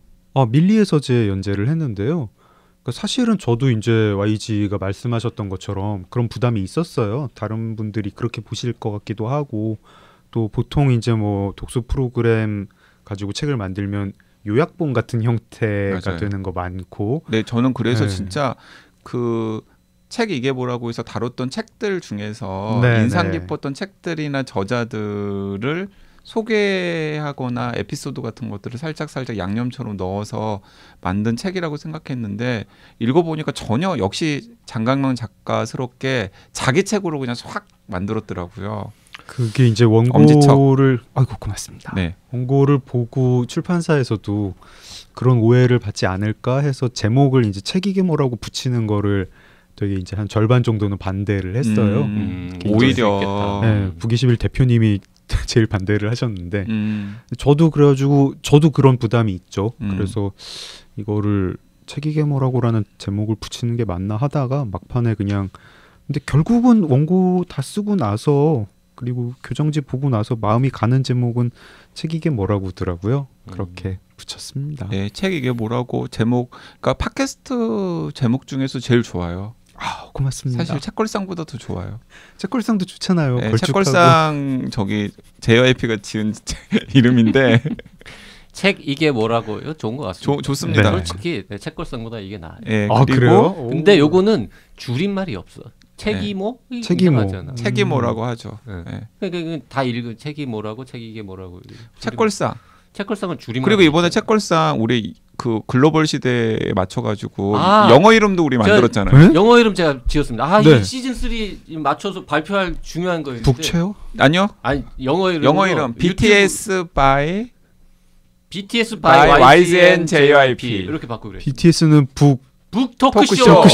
밀리의 서재 연재를 했는데요. 그러니까 사실은 저도 이제 YG가 말씀하셨던 것처럼 그런 부담이 있었어요. 다른 분들이 그렇게 보실 것 같기도 하고 또 보통 이제 뭐 독서 프로그램 가지고 책을 만들면 요약본 같은 형태가 맞아요. 되는 거 많고. 네, 저는 그래서 진짜 그 책 이게 뭐라고 해서 다뤘던 책들 중에서 인상 깊었던 책들이나 저자들을 소개하거나 에피소드 같은 것들을 살짝 양념처럼 넣어서 만든 책이라고 생각했는데 읽어보니까 전혀 역시 장강명 작가스럽게 자기 책으로 그냥 확 만들었더라고요. 그게 이제 원고를 고맙습니다. 네. 원고를 보고 출판사에서도 그런 오해를 받지 않을까 해서 제목을 이제 책 이게 뭐라고 붙이는 거를 되게 이제 한 절반 정도는 반대를 했어요. 오히려 북21 대표님이 제일 반대를 하셨는데 저도 그래가지고 저도 그런 부담이 있죠. 그래서 이거를 책 이게 뭐라고라는 제목을 붙이는 게 맞나 하다가 막판에 그냥 근데 결국은 원고 다 쓰고 나서 그리고 교정지 보고 나서 마음이 가는 제목은 책 이게 뭐라고더라고요. 그렇게 붙였습니다. 네, 책 이게 뭐라고 제목, 그러니까 팟캐스트 제목 중에서 제일 좋아요. 고맙습니다. 사실 책걸상보다 더 좋아요. 책걸상도 좋잖아요. 네, 책걸상 JYP가 지은 이름인데 책 이게 뭐라고요? 좋은 것 같습니다. 좋습니다. 솔직히 책걸상보다 이게 나아요. 네, 그래요? 근데 요거는 줄임말이 없어. 책이모? 책이모. 책이모라고 하죠. 그러니까 다 읽은 책이모라고 책 이게 뭐라고. 책걸상. 책걸상은 줄임말. 그리고 이번에 책걸상 우리 그 글로벌 시대에 맞춰가지고 영어 이름도 우리 만들었잖아요. 영어 이름 제가 지었습니다. 네. 이 시즌 3 맞춰서 발표할 중요한 거였는데. 북채요? 아니요. 아니 영어 이름. BTS by YGN JYP 이렇게 바꾸고 그래. BTS는 북 토크쇼.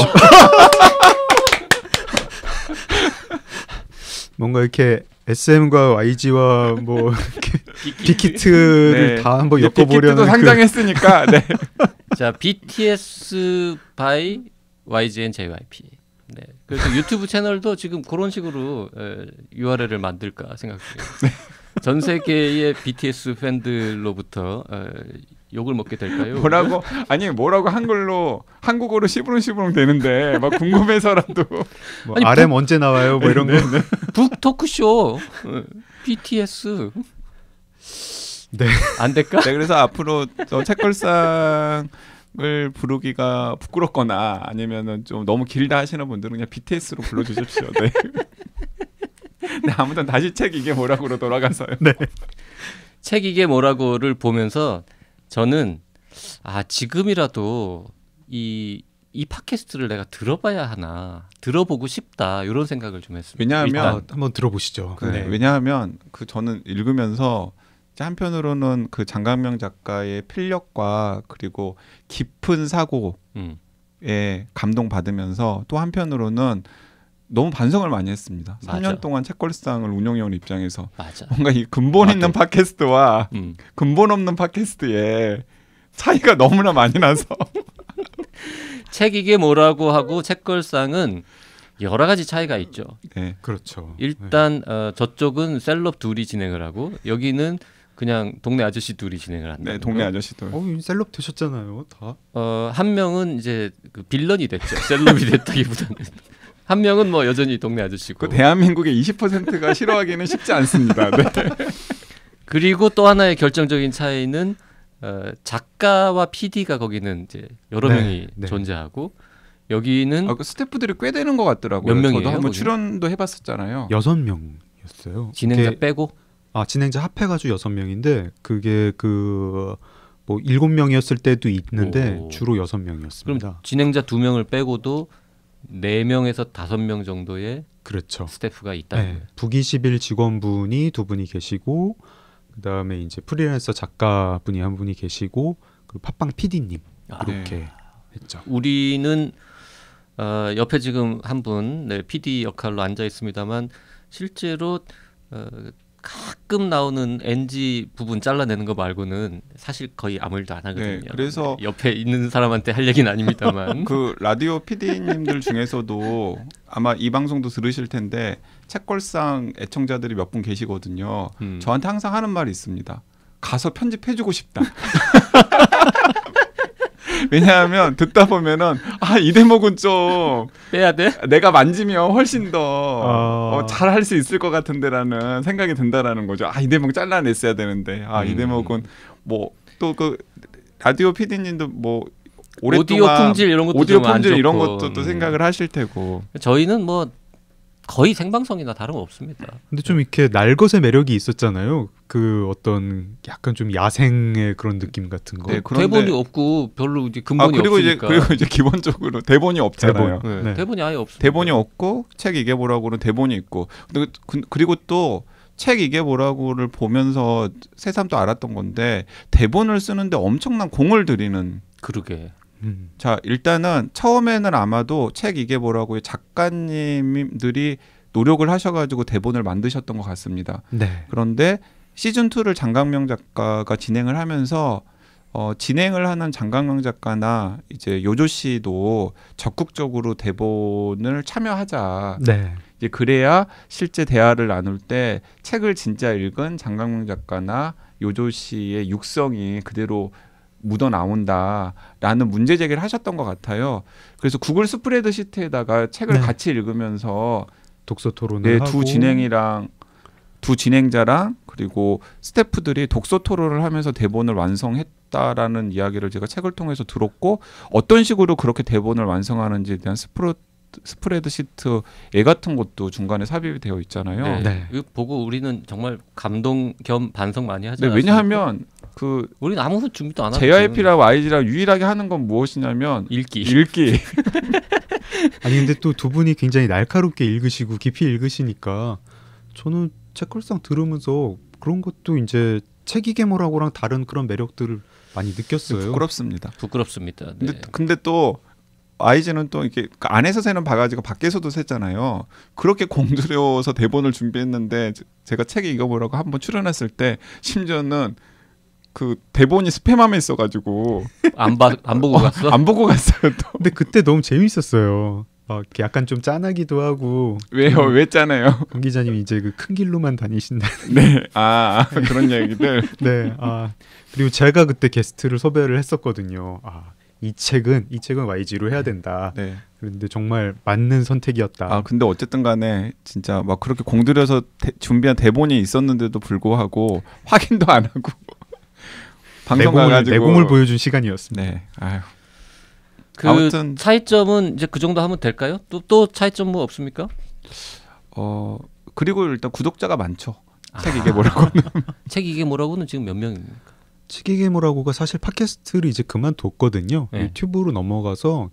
뭔가 이렇게 SM과 YG와 뭐 빅히트를 네. 다 한번 엮어보려는 빅히트도 상장했으니까. 네. 자, BTS by YGN JYP. 네. 그래서 유튜브 채널도 지금 그런 식으로 URL을 만들까 생각 중이에요. 네. 전 세계의 BTS 팬들로부터 욕을 먹게 될까요? 뭐라고 한국어로 시부렁시부렁 되는데 막 궁금해서라도 뭐 RM 언제 나와요? 뭐 이런 거. 북 토크쇼 BTS. 네. 안 될까? 네, 그래서 앞으로 책걸상을 부르기가 부끄럽거나 아니면은 좀 너무 길다 하시는 분들은 그냥 BTS로 불러주십시오. 네. 네, 아무튼 다시 책 이게 뭐라고로 돌아가서요. 네. 책 이게 뭐라고를 보면서 저는 지금이라도 이 팟캐스트를 내가 들어봐야 하나, 들어보고 싶다 이런 생각을 좀 했습니다. 왜냐하면 한번 들어보시죠. 네. 왜냐하면 저는 읽으면서 한편으로는 그 장강명 작가의 필력과 그리고 깊은 사고에 감동받으면서 또 한편으로는 너무 반성을 많이 했습니다. 맞아. 3년 동안 책걸상을 운영해온 입장에서 맞아. 뭔가 이 근본 있는 팟캐스트와 근본 없는 팟캐스트의 차이가 너무나 많이 나서 책 이게 뭐라고 하고 책걸상은 여러 가지 차이가 있죠. 네, 그렇죠. 일단 저쪽은 셀럽 둘이 진행을 하고 여기는 그냥 동네 아저씨 둘이 진행을 한다. 네, 동네 아저씨들. 셀럽 되셨잖아요, 다. 한 명은 이제 그 빌런이 됐죠. 셀럽이 됐다기보다는. 한 명은 뭐 여전히 동네 아저씨고. 그 대한민국의 20%가 싫어하기는 쉽지 않습니다. 네. 그리고 또 하나의 결정적인 차이는 작가와 PD가 거기는 이제 여러 명이 존재하고 여기는 그 스태프들이 꽤 되는 것 같더라고요. 몇 명이에요? 저도 한번 거기는? 출연도 해봤었잖아요. 6명이었어요. 진행자 빼고? 진행자 합해가지고 6명인데 그게 뭐 7명이었을 때도 있는데 주로 6명이었습니다. 그럼 진행자 2명을 빼고도 4명에서 5명 정도의 그렇죠. 스태프가 있다는 거예요. 북21 직원분이 2분이 계시고 그다음에 이제 프리랜서 작가분이 1분이 계시고 그리고 팟빵 PD님 이렇게 했죠. 우리는 옆에 지금 한 분 PD 역할로 앉아 있습니다만 실제로 가끔 나오는 NG 부분 잘라내는 거 말고는 사실 거의 아무 일도 안 하거든요. 네, 그래서 옆에 있는 사람한테 할 얘기는 아닙니다만 그 라디오 PD님들 중에서도 아마 이 방송도 들으실 텐데 책걸상 애청자들이 몇 분 계시거든요. 저한테 항상 하는 말이 있습니다. 가서 편집해주고 싶다. 왜냐하면 듣다 보면은 이 대목은 좀 빼야 돼? 내가 만지면 훨씬 더 잘할 수 있을 것 같은데라는 생각이 든다라는 거죠. 이 대목 잘라냈어야 되는데 이 대목은 뭐 또 그 라디오 PD님도 뭐 오랫동안 오디오 품질 이런 것도 오디오 좀 안 품질 좋고. 이런 것도 또 생각을 하실 테고 저희는 뭐 거의 생방송이나 다름없습니다. 근데 좀 이렇게 날것의 매력이 있었잖아요. 그 어떤 약간 좀 야생의 그런 느낌 같은 거. 네, 대본이 없고 별로 이제 근본이 없으니까. 그리고 이제 기본적으로 대본이 없잖아요. 대본이 아예 없습니다. 대본이 없고 책 이게 뭐라고는 대본이 있고. 그리고 또 책 이게 뭐라고를 보면서 새삼 또 알았던 건데 대본을 쓰는데 엄청난 공을 들이는. 그러게. 자, 일단은 처음에는 아마도 책 이게 뭐라고의 작가님들이 노력을 하셔가지고 대본을 만드셨던 것 같습니다. 네. 그런데 시즌 2를 장강명 작가가 진행을 하면서 진행을 하는 장강명 작가나 이제 요조 씨도 적극적으로 대본을 참여하자. 네. 이제 그래야 실제 대화를 나눌 때 책을 진짜 읽은 장강명 작가나 요조 씨의 육성이 그대로 묻어 나온다라는 문제 제기를 하셨던 것 같아요. 그래서 구글 스프레드시트에다가 책을 같이 읽으면서 독서 토론을 하고 두 진행자랑 그리고 스태프들이 독서 토론을 하면서 대본을 완성했다라는 이야기를 제가 책을 통해서 들었고 어떤 식으로 그렇게 대본을 완성하는지에 대한 스프레드시트 애 같은 것도 중간에 삽입이 되어 있잖아요. 네. 네. 이거 보고 우리는 정말 감동 겸 반성 많이 하지 네, 않았습니까? 왜냐하면 그 우리는 아무 준비도 안 하고 JYP랑 YG랑 유일하게 하는 건 무엇이냐면 읽기. 아니 근데 또 두 분이 굉장히 날카롭게 읽으시고 깊이 읽으시니까 저는 책걸상 들으면서 그런 것도 이제 책이게모라고랑 다른 그런 매력들을 많이 느꼈어요. 부끄럽습니다. 부끄럽습니다. 네. 근데 또 YG는 또 이렇게 안에서 새는 바가지가 밖에서도 샜잖아요. 그렇게 공들여서 대본을 준비했는데 제가 책에 읽어보라고 한번 출연했을 때 심지어는 그 대본이 스팸함에 있어가지고 안 보고 갔어? 안 보고 갔어요. 또. 근데 그때 너무 재밌었어요. 이렇게 약간 좀 짠하기도 하고. 왜요? 왜 짜네요? 강 기자님 이제 그 큰 길로만 다니신다. 네, 그런 얘기들. 네, 그리고 제가 그때 게스트를 섭외를 했었거든요. 이 책은 YG로 해야 된다. 네. 그런데 정말 맞는 선택이었다. 근데 어쨌든 간에 진짜 막 그렇게 공들여서 준비한 대본이 있었는데도 불구하고 확인도 안 하고 방송 가가지고 내공을 보여준 시간이었습니다. 네, 아유. 그 아무튼 차이점은 이제 그 정도 하면 될까요? 또 차이점 뭐 없습니까? 그리고 일단 구독자가 많죠. 책 이게 뭐라고? 책 이게 뭐라고는 지금 몇 명입니까? 책이게모라고가 사실 팟캐스트를 이제 그만뒀거든요. 네. 유튜브로 넘어가서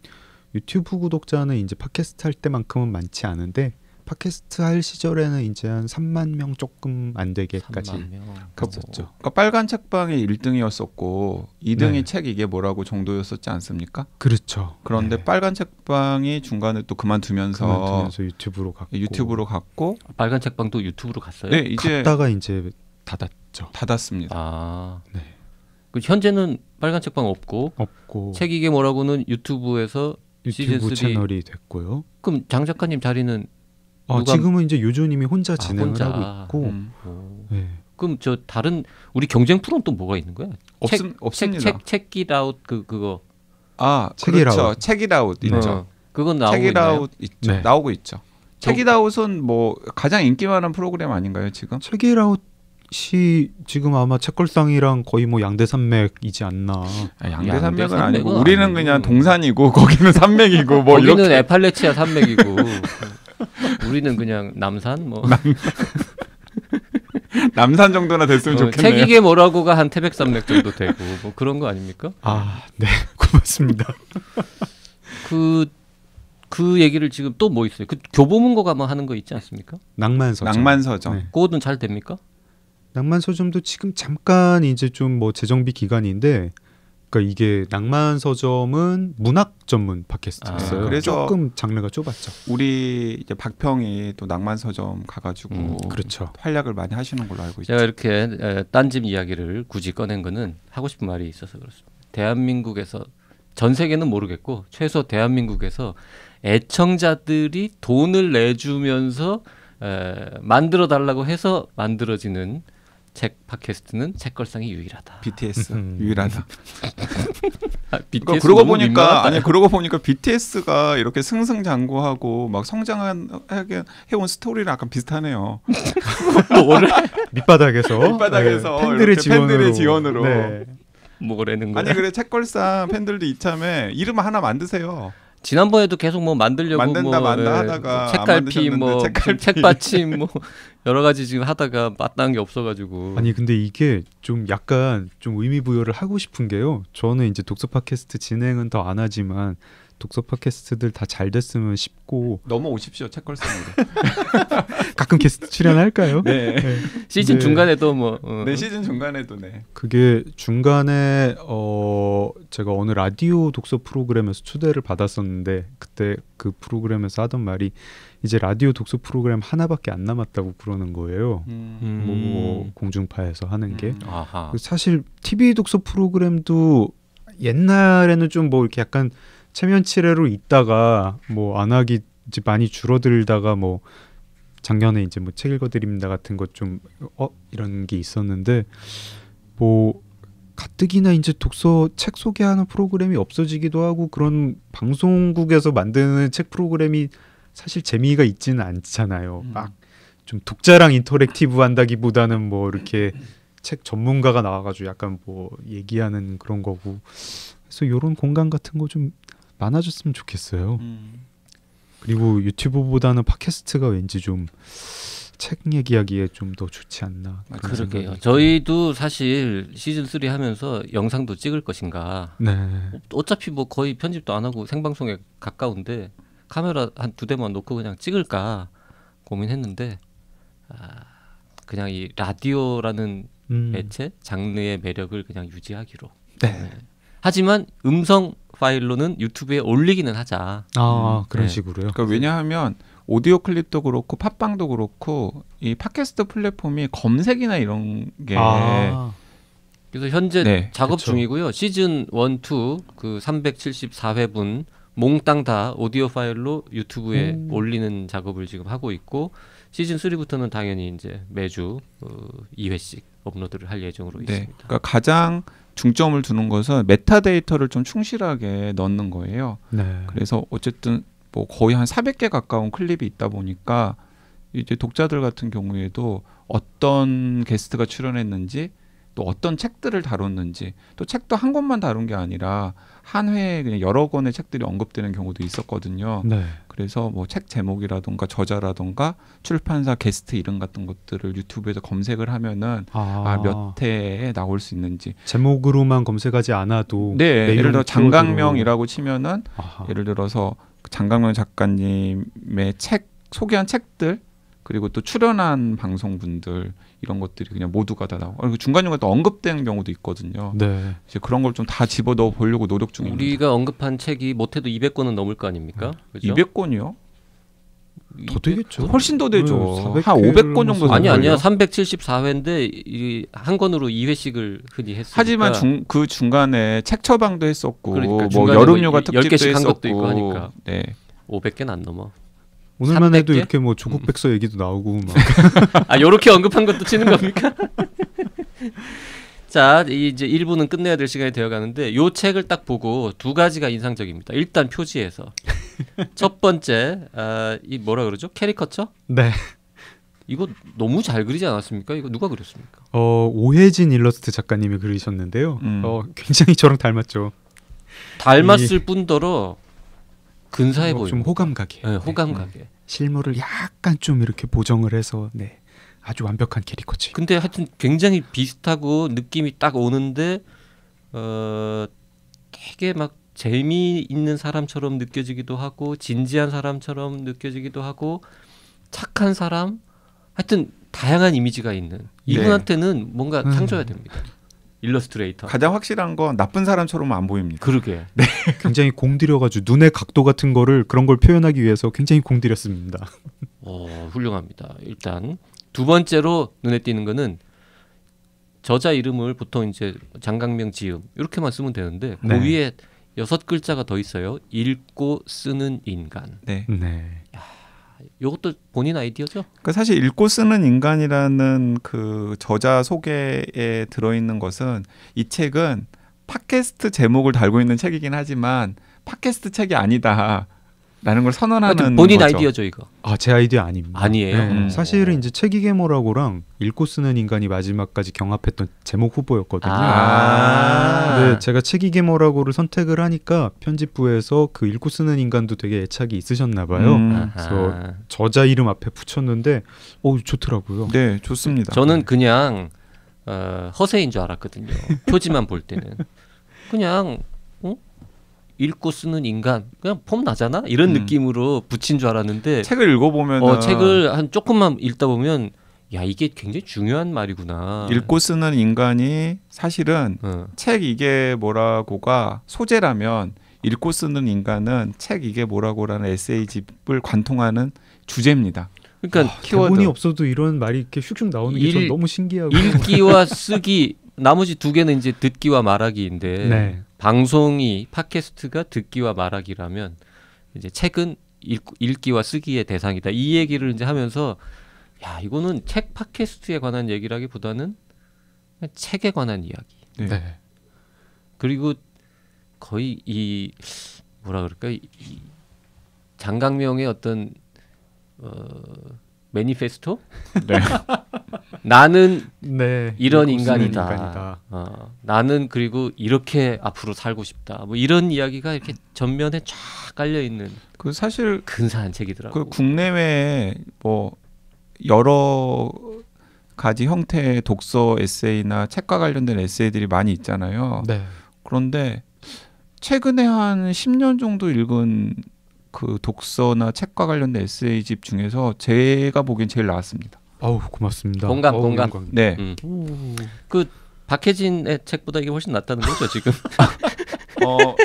유튜브 구독자는 이제 팟캐스트 할 때만큼은 많지 않은데 팟캐스트 할 시절에는 이제 한 3만 명 조금 안 되게까지 3만 명. 갔었죠. 그러니까 빨간 책방이 1등이었었고 2등이 네. 책 이게 뭐라고 정도였었지 않습니까? 그렇죠. 그런데 네. 빨간 책방이 중간에 또 그만두면서 유튜브로 갔고 빨간 책방도 유튜브로 갔어요? 네, 이제 갔다가 이제 닫았죠. 닫았습니다. 네. 그 현재는 빨간 책방 없고 책 이게 뭐라고는 유튜브에서 유튜브 시즌3 채널이 됐고요. 그럼 장 작가님 자리는 누가- 지금은 이제 요조님이 혼자 진행을 혼자. 하고 있고 네. 그럼 저 다른 우리 경쟁 프로는 또 뭐가 있는 거야? 없습니다. 책이라웃 그거 그렇죠. 책이라웃 있죠. 그건 나오고 있나요? 책이라웃 있죠. 네. 나오고 있죠. 책이라웃은 뭐 가장 인기 많은 프로그램 아닌가요 지금? 책이라웃이 지금 아마 책걸상이랑 거의 뭐 양대산맥이지 않나. 양대산맥은 아니고 양대산맥은 우리는 아니고. 그냥 동산이고 거기는 산맥이고 뭐 거기는 이렇게 에팔레치아 산맥이고 우리는 그냥 남산 뭐 남산 정도나 됐으면 좋겠네요. 책 이게 뭐라고가 한 태백산맥 정도 되고 뭐 그런 거 아닙니까? 네, 고맙습니다. 그 얘기를 지금 또 뭐 있어요? 그 교보문고가 뭐 하는 거 있지 않습니까? 낭만서점. 네. 그거는 잘 됩니까? 낭만서점도 지금 잠깐 이제 좀 뭐 재정비 기간인데, 그러니까 이게 낭만서점은 문학 전문 팟캐스트였어요. 그래서 조금 장르가 좁았죠. 우리 이제 박평이 또 낭만서점 가가지고 그렇죠. 활약을 많이 하시는 걸로 알고 있죠. 제가 이렇게 딴집 이야기를 굳이 꺼낸 거는 하고 싶은 말이 있어서 그렇습니다. 대한민국에서 전 세계는 모르겠고 최소 대한민국에서 애청자들이 돈을 내주면서 만들어 달라고 해서 만들어지는 책 팟캐스트는 책걸상이 유일하다. BTS 유일하다. BTS 그러고 너무 보니까 민망하다. 그러고 보니까 BTS가 이렇게 승승장구하고 막 성장하게 해온 스토리랑 약간 비슷하네요. 뭐를 밑바닥에서 팬들의 지원으로. 네. 뭐라는 거야? 아니 그래 책걸상 팬들도 이참에 이름 하나 만드세요. 지난번에도 계속 뭐 만들려고 만든다 뭐 하다가 책갈피 안 뭐 책갈피. 책받침 뭐 여러 가지 지금 하다가 마땅한 게 없어가지고 아니 근데 이게 좀 약간 좀 의미 부여를 하고 싶은 게요. 저는 이제 독서 팟캐스트 진행은 더 안 하지만 독서 팟캐스트들 다 잘 됐으면 싶고 넘어오십시오 책걸상으로. 가끔 게스트 출연할까요? 네. 시즌 네. 중간에도 뭐 네 시즌 중간에도 네. 그게 중간에 제가 어느 라디오 독서 프로그램에서 초대를 받았었는데 그때 그 프로그램에서 하던 말이 이제 라디오 독서 프로그램 하나밖에 안 남았다고 그러는 거예요. 뭐 공중파에서 하는 게. 아하. 사실 TV 독서 프로그램도 옛날에는 좀 뭐 이렇게 약간 체면치레로 있다가 뭐 안 하기 이제 많이 줄어들다가 뭐 작년에 이제 뭐 책 읽어드립니다 같은 것 좀 이런 게 있었는데 뭐 가뜩이나 이제 독서 책 소개하는 프로그램이 없어지기도 하고 그런 방송국에서 만드는 책 프로그램이 사실 재미가 있지는 않잖아요. 막 좀 독자랑 인터랙티브 한다기보다는 뭐 이렇게 책 전문가가 나와가지고 약간 뭐 얘기하는 그런 거고 그래서 이런 공간 같은 거 좀 많아졌으면 좋겠어요. 그리고 유튜브보다는 팟캐스트가 왠지 좀 책 얘기하기에 좀 더 좋지 않나. 그러게요. 저희도 사실 시즌 3 하면서 영상도 찍을 것인가. 네. 어차피 뭐 거의 편집도 안 하고 생방송에 가까운데 카메라 한 2대만 놓고 그냥 찍을까 고민했는데 그냥 이 라디오라는 매체 장르의 매력을 그냥 유지하기로. 네. 하지만 음성 파일로는 유튜브에 올리기는 하자. 그런 네. 식으로요. 그러니까 왜냐하면 오디오 클립도 그렇고 팟빵도 그렇고 이 팟캐스트 플랫폼이 검색이나 이런 게 그래서 현재 작업 그쵸. 중이고요. 시즌 1, 2 그 374회분 몽땅 다 오디오 파일로 유튜브에 올리는 작업을 지금 하고 있고 시즌 3부터는 당연히 이제 매주 2회씩 업로드를 할 예정으로 있습니다. 그러니까 가장 중점을 두는 것은 메타데이터를 좀 충실하게 넣는 거예요. 네. 그래서 어쨌든 뭐 거의 한 400개 가까운 클립이 있다 보니까 이제 독자들 같은 경우에도 어떤 게스트가 출연했는지 또 어떤 책들을 다뤘는지 또 책도 한 권만 다룬 게 아니라 한 회에 그냥 여러 권의 책들이 언급되는 경우도 있었거든요. 네. 그래서 뭐 책 제목이라던가 저자라던가 출판사 게스트 이름 같은 것들을 유튜브에서 검색을 하면은 몇 회에 나올 수 있는지 제목으로만 검색하지 않아도 예를 들어 장강명이라고 치면은 예를 들어서 장강명 작가님의 책 소개한 책들 그리고 또 출연한 방송분들 이런 것들이 그냥 모두가 다 나오고 그리고 중간중간 또 언급되는 경우도 있거든요. 네. 이제 그런 걸 좀 다 집어넣어 보려고 노력 중입니다. 우리가 언급한 책이 못해도 200권은 넘을 거 아닙니까? 그죠? 200권이요? 더 되겠죠. 훨씬 더 되죠. 네, 한 500권 정도 아니야 될걸요? 374회인데 한 권으로 2회씩을 흔히 했으니까. 하지만 그 중간에 책 처방도 했었고 그러니까 뭐 여름휴가 특집도 10개씩 한 했었고 것도 있고 하니까. 네. 500개는 안 넘어. 오늘만 300개? 해도 이렇게 뭐 조국 백서 얘기도 나오고 막. 요렇게 언급한 것도 치는 겁니까? 자, 이제 1부는 끝내야 될 시간이 되어 가는데 요 책을 딱 보고 두 가지가 인상적입니다. 일단 표지에서. 첫 번째, 이 뭐라 그러죠? 캐리커처? 네. 이거 너무 잘 그리지 않았습니까? 이거 누가 그렸습니까? 오혜진 일러스트 작가님이 그리셨는데요. 굉장히 저랑 닮았죠. 닮았을 뿐더러 근사해 보이고 좀 호감가게. 네, 호감가게. 실물을 약간 좀 이렇게 보정을 해서 아주 완벽한 캐리커처. 근데 하여튼 굉장히 비슷하고 느낌이 딱 오는데 되게 막 재미있는 사람처럼 느껴지기도 하고 진지한 사람처럼 느껴지기도 하고 착한 사람 하여튼 다양한 이미지가 있는 이분한테는 뭔가 상 줘야 됩니다. 일러스트레이터. 가장 확실한 건 나쁜 사람처럼은 안 보입니다. 그러게. 네. 굉장히 공들여가지고 눈의 각도 같은 거를 그런 걸 표현하기 위해서 굉장히 공들였습니다. 훌륭합니다. 일단 두 번째로 눈에 띄는 거는 저자 이름을 보통 이제 장강명 지음 이렇게만 쓰면 되는데 그 위에 6글자가 더 있어요. 읽고 쓰는 인간. 네. 이것도 본인 아이디어죠? 그러니까 사실 읽고 쓰는 인간이라는 그 저자 소개에 들어있는 것은 이 책은 팟캐스트 제목을 달고 있는 책이긴 하지만 팟캐스트 책이 아니다라는 걸 선언하는 본인 거죠. 아이디어죠 이거. 제 아이디어 아닙니다. 아니에요? 사실은 이제 책이개모라고랑 읽고 쓰는 인간이 마지막까지 경합했던 제목 후보였거든요. 근데 제가 책이개모라고를 선택을 하니까 편집부에서 그 읽고 쓰는 인간도 되게 애착이 있으셨나 봐요. 그래서 저자 이름 앞에 붙였는데 좋더라고요. 네, 좋습니다. 저는 그냥 허세인 줄 알았거든요. 표지만 볼 때는 그냥 읽고 쓰는 인간 그냥 폼 나잖아 이런 느낌으로 붙인 줄 알았는데 책을 읽어보면 책을 한 조금만 읽다 보면 야 이게 굉장히 중요한 말이구나. 읽고 쓰는 인간이 사실은 책 이게 뭐라고가 소재라면 읽고 쓰는 인간은 책 이게 뭐라고라는 에세이집을 관통하는 주제입니다. 그러니까 대본이 없어도 이런 말이 이렇게 슉슉 나오는 게 전 너무 신기하고 읽기와 쓰기 나머지 두 개는 이제 듣기와 말하기인데 방송이 팟캐스트가 듣기와 말하기라면 이제 책은 읽기와 쓰기의 대상이다. 이 얘기를 이제 하면서 야 이거는 책 팟캐스트에 관한 얘기라기보다는 그냥 책에 관한 이야기. 그리고 거의 이 뭐라 그럴까 이 장강명의 어떤 매니페스토? 나는 네, 이런 읽고 쓰는 인간이다. 나는 그리고 이렇게 앞으로 살고 싶다. 뭐 이런 이야기가 이렇게 전면에 쫙 깔려 있는 그 사실 근사한 책이더라고요. 그 국내외 뭐 여러 가지 형태의 독서 에세이나 책과 관련된 에세이들이 많이 있잖아요. 네. 그런데 최근에 한 10년 정도 읽은 그 독서나 책과 관련된 에세이집 중에서 제가 보기엔 제일 나았습니다. 아우 고맙습니다. 공감. 네. 그 박혜진의 책보다 이게 훨씬 낫다는 거죠 지금?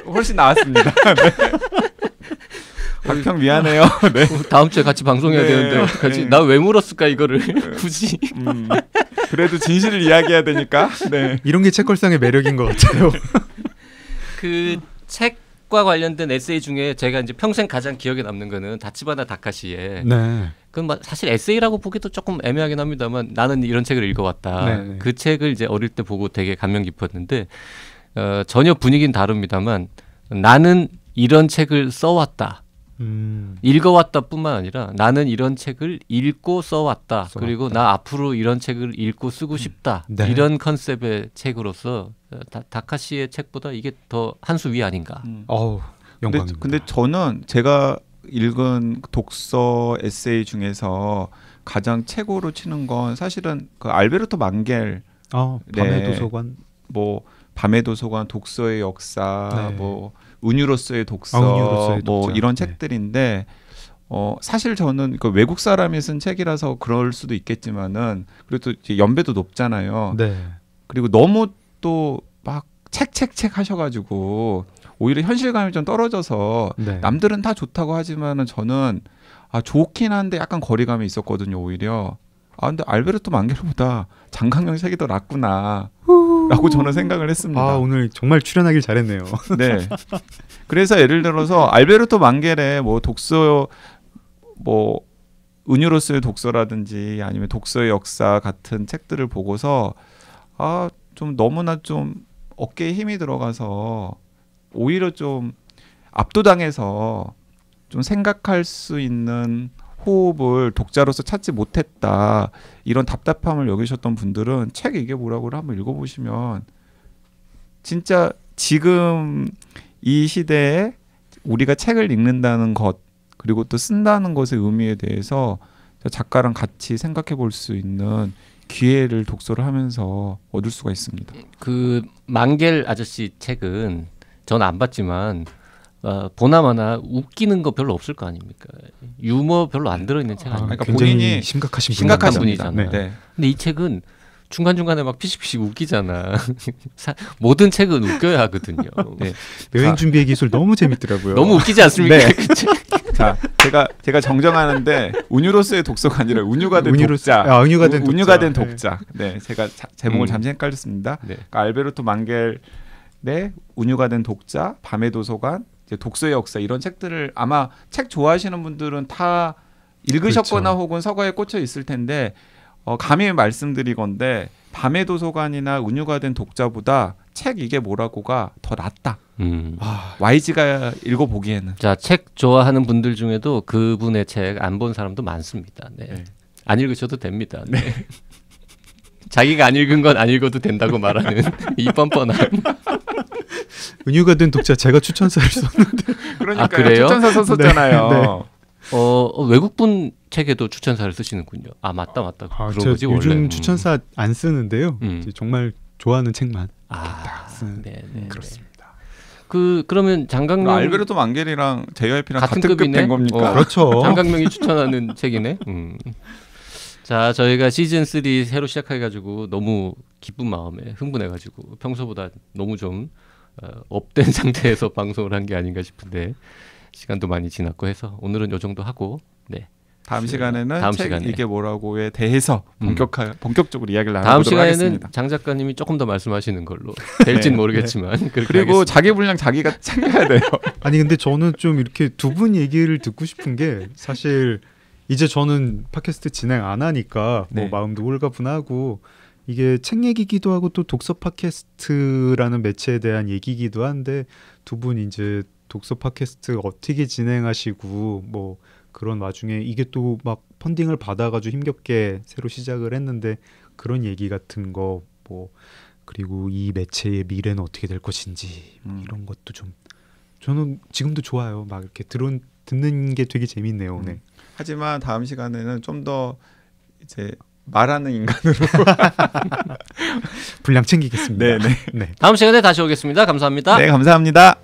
훨씬 나았습니다. 네. 박평 미안해요. 네. 다음 주에 같이 방송해야 되는데 어떡하지? 나 왜 물었을까 이거를 굳이. 그래도 진실을 이야기해야 되니까. 네. 이런 게 책걸상의 매력인 것 같아요. 그 책과 관련된 에세이 중에 제가 이제 평생 가장 기억에 남는 거는 다치바나 다카시의. 네. 그건 사실 에세이라고 보기도 조금 애매하긴 합니다만 나는 이런 책을 읽어왔다. 네. 그 책을 이제 어릴 때 보고 되게 감명 깊었는데 전혀 분위기는 다릅니다만 나는 이런 책을 써왔다. 읽어왔다뿐만 아니라 나는 이런 책을 읽고 써왔다. 그리고 나 앞으로 이런 책을 읽고 쓰고 싶다. 네. 이런 컨셉의 책으로서 다카시의 책보다 이게 더 한 수 위 아닌가. 영광입니다. 근데 저는 제가 읽은 독서 에세이 중에서 가장 최고로 치는 건 사실은 그 알베르토 망겔 밤의 도서관, 뭐 밤의 도서관, 독서의 역사, 네. 뭐 은유로서의 독서, 은유로서의 뭐 독자. 이런 네. 책들인데 사실 저는 그 외국 사람이 쓴 책이라서 그럴 수도 있겠지만은 그래도 이제 연배도 높잖아요. 네. 그리고 너무 또 막 책 하셔가지고 오히려 현실감이 좀 떨어져서 네. 남들은 다 좋다고 하지만은 저는 좋긴 한데 약간 거리감이 있었거든요. 오히려 근데 알베르토 망겔보다 장강영 책이 더 낫구나라고 저는 생각을 했습니다. 오늘 정말 출연하길 잘했네요. 네. 그래서 예를 들어서 알베르토 망겔의 뭐 독서 뭐 은유로서의 독서라든지 아니면 독서의 역사 같은 책들을 보고서 좀 너무나 좀 어깨에 힘이 들어가서 오히려 좀 압도당해서 좀 생각할 수 있는 호흡을 독자로서 찾지 못했다. 이런 답답함을 여기셨던 분들은 책 이게 뭐라고를 한번 읽어보시면 진짜 지금 이 시대에 우리가 책을 읽는다는 것 그리고 또 쓴다는 것의 의미에 대해서 작가랑 같이 생각해 볼 수 있는 기회를 독서를 하면서 얻을 수가 있습니다. 그 망겔 아저씨 책은 전 안 봤지만 보나마나 웃기는 거 별로 없을 거 아닙니까? 유머 별로 안 들어있는 책 아닙니까? 그러니까 굉장히 본인이 심각하신 분이잖아요. 네. 근데 이 책은 중간중간에 막 피식피식 웃기잖아. 모든 책은 웃겨야 하거든요. 네. 여행 준비의 기술 너무 재밌더라고요. 너무 웃기지 않습니까? 네. 자, 제가 정정하는데 운유로서의 독서가 아니라 운유가 된 독자. 운유가 된 독자. 운유가 된 독자. 네, 제가 제목을 잠시 헷갈렸습니다. 네. 그러니까 알베르토 망겔의 운유가 된 독자, 밤의 도서관, 이제 독서의 역사 이런 책들을 아마 책 좋아하시는 분들은 다 읽으셨거나 그렇죠. 혹은 서가에 꽂혀 있을 텐데 감히 말씀드리건데 밤의 도서관이나 운유가 된 독자보다 책 이게 뭐라고가 더 낫다. YG가 읽어보기에는. 자, 책 좋아하는 분들 중에도 그분의 책 안 본 사람도 많습니다. 네. 네. 안 읽으셔도 됩니다. 네. 자기가 안 읽은 건 안 읽어도 된다고 말하는 이 뻔뻔함. 은유가 된 독자 제가 추천사를 썼는데. 그러니까 그래요? 추천사 썼었잖아요. 네. 외국분 책에도 추천사를 쓰시는군요. 맞다. 그런 거지 원래. 요즘 추천사 안 쓰는데요. 이제 정말 좋아하는 책만 쓰는. 네. 그렇습니다. 그러면 장강명 알베르토 망겔이랑 JYP랑 같은 같은 급 급이네? 된 겁니까? 그렇죠. 장강명이 추천하는 책이네. 자, 저희가 시즌 3 새로 시작해가지고 너무 기쁜 마음에 흥분해가지고 평소보다 너무 좀 업된 상태에서 방송을 한 게 아닌가 싶은데 시간도 많이 지났고 해서 오늘은 요 정도 하고 다음 시간에는 다음 책 시간에. 이게 뭐라고에 대해서 본격적으로 이야기를 다음 나눠보도록 시간에는 하겠습니다. 장 작가님이 조금 더 말씀하시는 걸로 될진 모르겠지만 그렇게 그리고 하겠습니다. 자기 분량 자기가 챙겨야 돼요. 아니 근데 저는 좀 이렇게 두 분 얘기를 듣고 싶은 게 사실 이제 저는 팟캐스트 진행 안 하니까 뭐 네. 마음도 홀가분하고 이게 책 얘기기도 하고 또 독서 팟캐스트라는 매체에 대한 얘기기도 한데 두 분 이제 독서 팟캐스트 어떻게 진행하시고 뭐 그런 와중에 이게 또 막 펀딩을 받아가지고 힘겹게 새로 시작을 했는데 그런 얘기 같은 거 뭐 그리고 이 매체의 미래는 어떻게 될 것인지 뭐 이런 것도 좀 저는 지금도 좋아요. 막 이렇게 듣는 게 되게 재밌네요. 네. 하지만 다음 시간에는 좀 더 이제 말하는 인간으로 분량 챙기겠습니다. 네네. 네. 다음 시간에 다시 오겠습니다. 감사합니다. 네, 감사합니다.